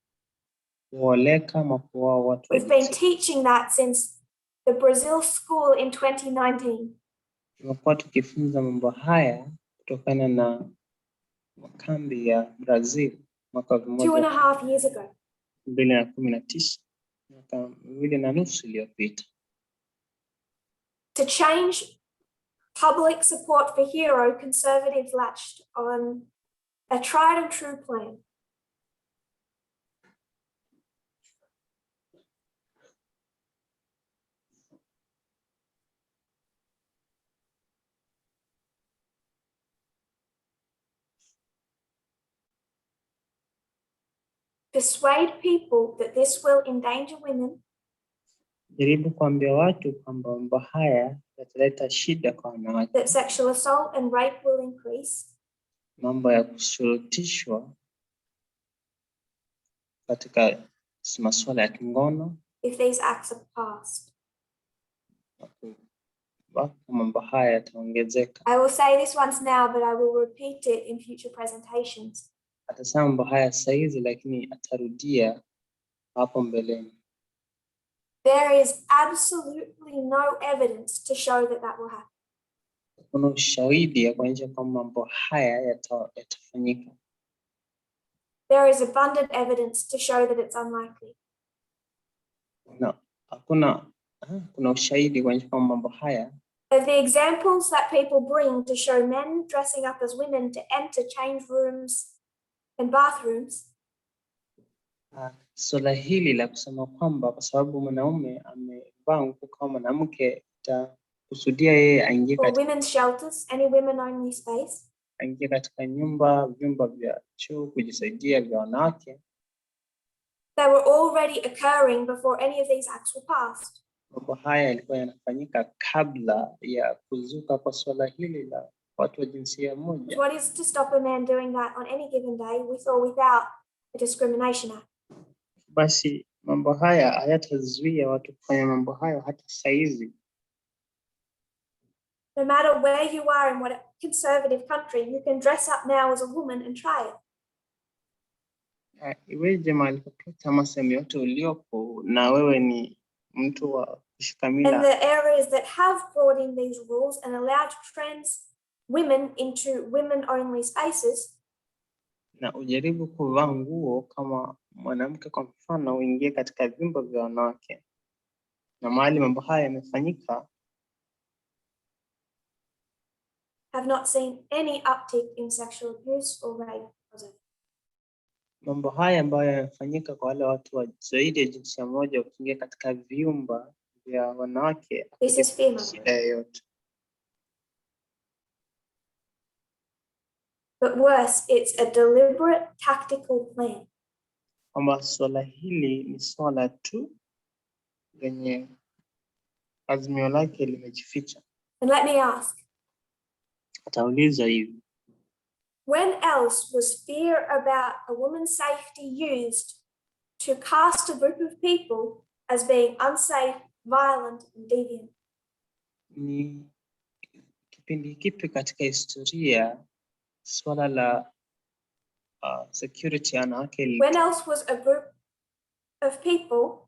kuoleka makuwa watu. We've been teaching that since the Brazil school in 2019. Tumekuwa tukifunza mambo haya kutokana na makambi ya Brazil mwaka 2.5 years ago. 2019, mwaka 2.5 iliyopita. To change public support for Hero, conservatives latched on a tried and true plan. Persuade people that this will endanger women. Jaribu kuambia watu kwamba mambo haya yataleta shida kwa wanawake. That sexual assault and rape will increase. Mambo ya kushurutishwa katika masuala ya kingono. If these acts are passed. Mambo haya yataongezeka. I will say this once now, but I will repeat it in future presentations. Atasema mambo haya saizi lakini atarudia hapo mbeleni. There is absolutely no evidence to show that that will happen. Kuna ushahidi ya kuonyesha kwamba mambo haya yatafanyika. There is abundant evidence to show that it's unlikely. No, kuna ushahidi kuonyesha kwamba mambo haya. The examples that people bring to show men dressing up as women to enter change rooms and bathrooms. Swala hili la kusema kwamba kwa sababu mwanaume amevaa nguo kama mwanamke atakusudia yeye aingie katika women's shelters, any women only space. Aingie katika vyumba vya choo kujisaidia vya wanawake. They were already occurring before any of these acts were passed. Mambo haya yalikuwa yanafanyika kabla ya kuzuka kwa swala hili la watu wa jinsia moja. What is to stop a man doing that on any given day with or without a discrimination act? Basi mambo haya hayatazuia watu kufanya mambo hayo hata saizi. No matter where you are in what conservative country, you can dress up now as a woman and try it. Iweje mahali popote ama sehemu yote uliopo na wewe ni mtu wa kushika mila. And the areas that have brought in these rules and allowed trans women into women-only spaces, na ujaribu kuvaa nguo kama mwanamke, kwa mfano uingie katika vyumba vya wanawake, na mahali mambo haya yamefanyika, have not seen any uptick in sexual abuse or rape. Mambo haya ambayo yamefanyika kwa wale watu wa zaidi ya jinsia moja ukiingia katika vyumba vya wanawake, This is shida yoyote. But worse, it's a deliberate tactical plan. Kwamba swala hili ni swala tu lenye azimio lake limejificha. And let me ask, atauliza hivi, when else was fear about a woman's safety used to cast a group of people as being unsafe, violent, and deviant? Ni kipindi kipi katika historia swala la security wanawake? When else was a group of people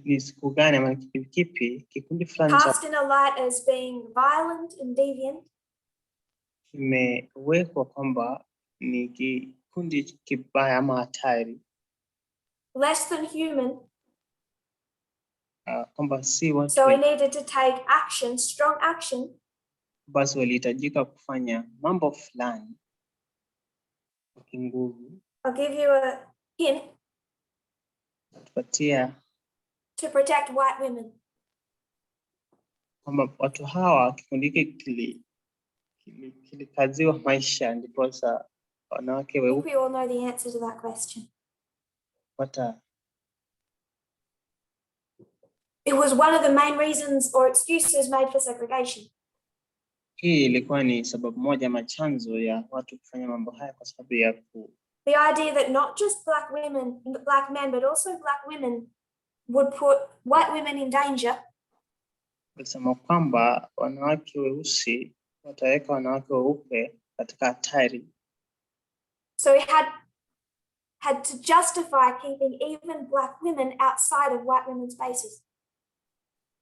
ni siku gani ama kipindi kipi kikundi fulani cast in a light as being violent and deviant kimewekwa kwamba ni kikundi kibaya ama hatari, less than human, kwamba si watu, so we needed to take action, strong action, basi walihitajika kufanya mambo fulani kwa nguvu. I'll give you a hint. Tupatia to protect white women. Kwamba watu hawa kikundi hiki kilikaziwa maisha, ndipo sasa wanawake weupe. We all know the answer to that question. It was one of the main reasons or excuses made for segregation. Hii ilikuwa ni sababu moja ama chanzo ya watu kufanya mambo haya kwa sababu ya the idea that not just black women, black men, but also black women would put white women in danger. Kusema kwamba wanawake weusi wataweka wanawake weupe katika hatari. So he had to justify keeping even black women outside of white women's spaces.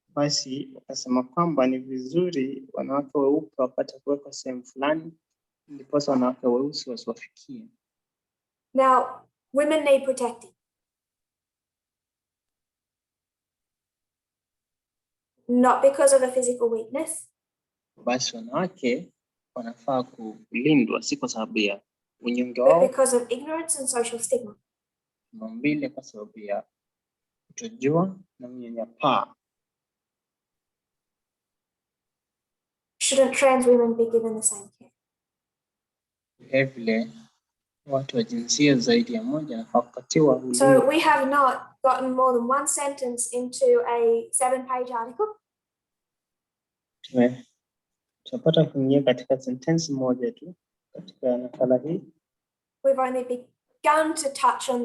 Basi wakasema kwamba ni vizuri wanawake weupe wapate kuwekwa sehemu fulani, ndipo wanawake weusi wasiwafikie. Now, women need protecting. Not because of a physical weakness. Basi wanawake wanafaa kulindwa si kwa sababu ya unyonge wao, but because of ignorance and social stigma. Mbili kwa sababu ya kutojua na unyanyapaa. Shouldn't trans women be given the same care? Vile watu wa jinsia zaidi ya moja wanafaa kupatiwa ulinzi. So we have not gotten more than one sentence into a 7-page article. Tunapata kuingia katika sentensi moja tu katika nakala hii. We've only begun to touch on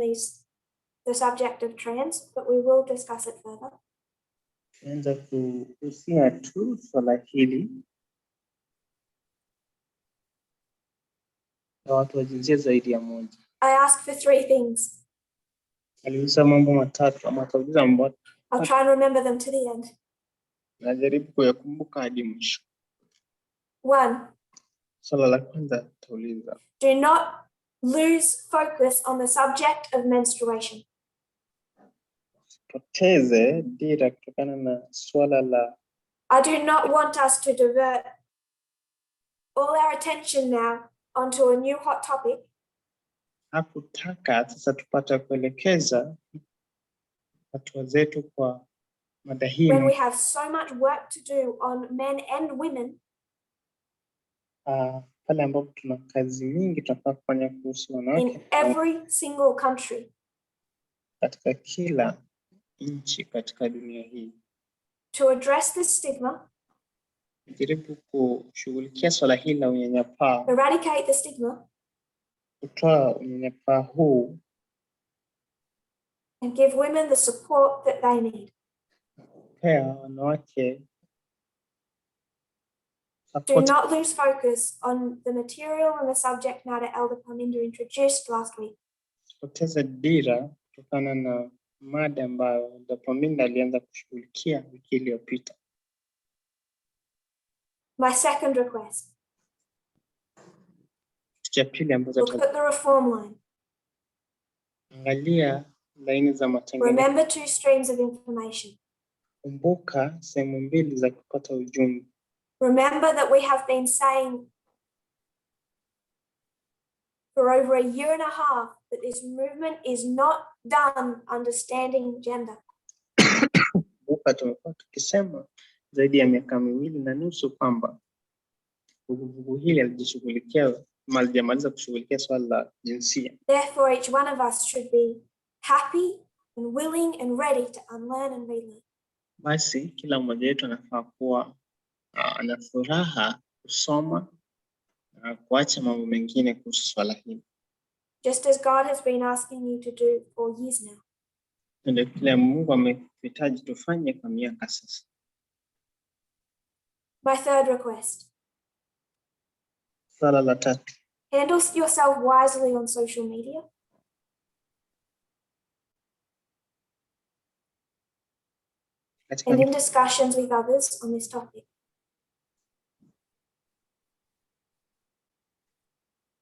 the subject of trans, but we will discuss it further. Tuanza kuhusia tu swala hili na watu wa jinsia zaidi ya moja. I ask for 3 things. Aliuliza mambo matatu ama atauliza mambo. I'll try and remember them to the end. Najaribu kuyakumbuka hadi mwisho. 1. Swala la kwanza tauliza. Do not lose focus on the subject of menstruation. Poteze dira kutokana na swala la. I do not want us to divert all our attention now onto a new hot topic. Hakutaka sasa tupata kuelekeza hatua zetu kwa mada hii. When we have so much work to do on men and women. Pale ambapo tuna kazi nyingi tunafaa kufanya kuhusu wanawake. In every single country. Katika kila nchi katika dunia hii. To address this stigma. Jaribu kushughulikia swala hili la unyanyapaa. Eradicate the stigma. Kutoa unyanyapaa huu. And give women the support that they need. Pea wanawake Do not lose focus on the material and the subject matter Elder Paminda introduced last week. Poteza dira kutokana na mada ambayo Elder Paminda alianza kushughulikia wiki iliyopita. My second request. Look at the reform line. Angalia laini za matengenezo. Remember two streams of information. Kumbuka sehemu mbili za kupata ujumbe. Remember that we have been saying for over a year and a half that this movement is not done understanding gender. Kumbuka tumekuwa tukisema zaidi ya miaka 2.5 kwamba vuguvugu hili halijamaliza kushughulikia swala la jinsia. Therefore, each one of us should be happy and willing and ready to unlearn and relearn. Basi kila mmoja wetu anafaa kuwa ana furaha kusoma na kuacha mambo mengine kuhusu swala hili. Just as God has been asking you to do for years now. Ndio kile Mungu amekuhitaji tufanye kwa miaka sasa. My third request. Swala la tatu. Handle yourself wisely on social media. And in discussions with others on this topic.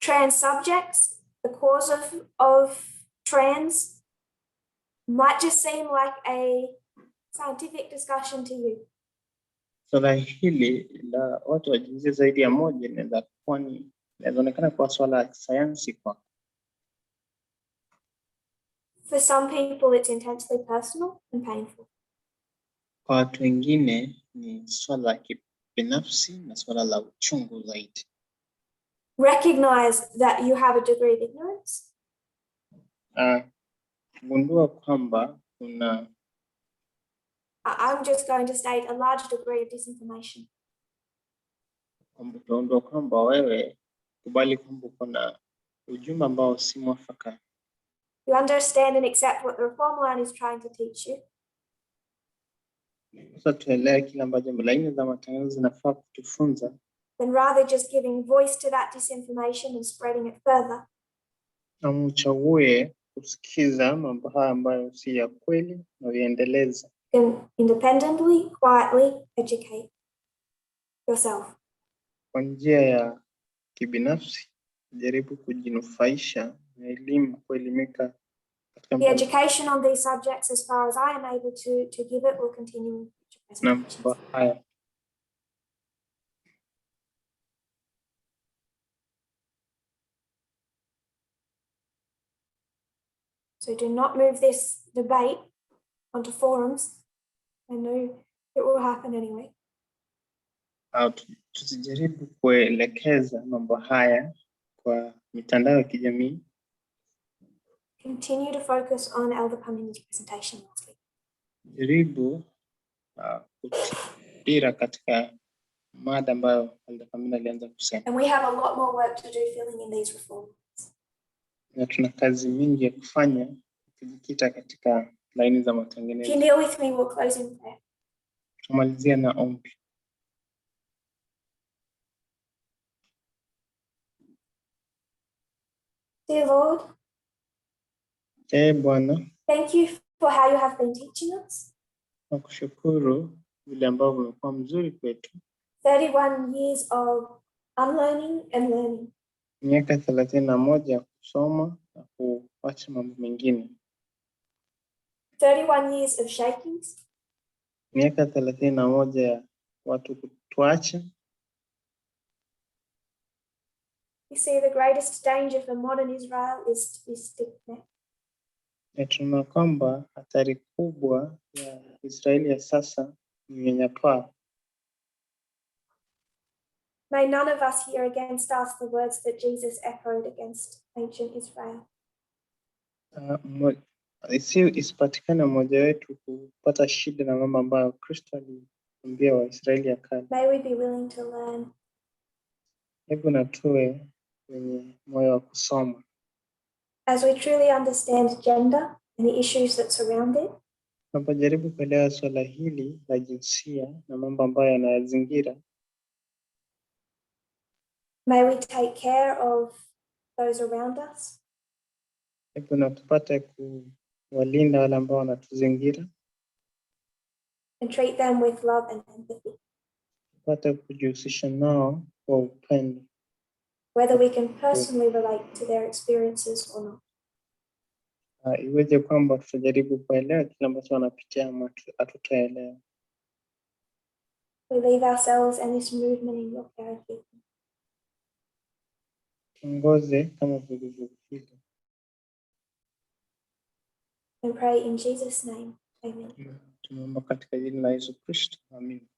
Trans subjects, the cause of trans might just seem like a scientific discussion to you. Swala hili la watu wa jinsia zaidi ya moja inaonekana kuwa swala la sayansi kwa. For some people it's intensely personal and painful. Kwa watu wengine ni swala la kibinafsi na swala la uchungu zaidi. Recognize that you have a degree of ignorance. Gundua kwamba kuna I'm just going to state a large degree of disinformation. Gundua kwamba wewe kubali kwamba kuna ujumbe ambao si mwafaka. You understand and accept what the reform line is trying to teach you. Sasa tuelewe kile ambacho laini za matangazo zinafaa kutufunza. Then rather just giving voice to that disinformation and spreading it further. Na mchague kusikiza mambo haya ambayo si ya kweli na uendeleze. Independently, quietly educate yourself. Kwa njia ya kibinafsi, jaribu kujinufaisha na elimu, kuelimika. The education on these subjects, as far as I am able to give it, will continue in future presentations. So do not move this debate onto forums. I know it will happen anyway. Tusijaribu kuelekeza mambo haya kwa mitandao ya kijamii. Continue to focus on Elder Paminda's presentation last week. Jaribu kutira katika mada ambayo Elder Paminda alianza kusema. And we have a lot more work to do filling in these reforms. Na tuna kazi mingi ya kufanya kujikita katika laini za matengenezo. If you kneel with me, we'll close in prayer. Tumalizia na ombi. Dear Lord, Bwana, thank you for how you have been teaching us. Nakushukuru vile ambavyo umekuwa mzuri kwetu. 31 years of unlearning and learning. Miaka 31 ya kusoma na kuacha mambo mengine. 31 years of shakings. Miaka 31 ya watu kutuacha. You see, the greatest danger for modern Israel is to be stiff-necked. Tunaona kwamba hatari kubwa ya Israeli ya sasa ni unyanyapaa. May none of us hear against us the words that Jesus echoed against ancient Israel. Isipatikane mmoja wetu kupata shida na mambo ambayo Kristo aliambia Waisraeli ya kale. May we be willing to learn. Hebu na tuwe wenye moyo wa kusoma. As we truly understand gender and the issues that surround it. Tunapojaribu kuelewa swala hili la jinsia na mambo ambayo yanayazingira. May we take care of those around us. Hebu na tupate kuwalinda wale ambao wanatuzingira. And treat them with love and empathy. Tupate kujihusisha nao kwa upendo. Whether we can personally relate to their experiences or not. Iweje kwamba tutajaribu kuelewa kile ambacho wanapitia ama hatutaelewa. We leave ourselves and this movement in your care. Tuongoze kama vuguvugu hili. And pray in Jesus' name. Amen. Tunaomba katika jina la Yesu Kristo. Amen.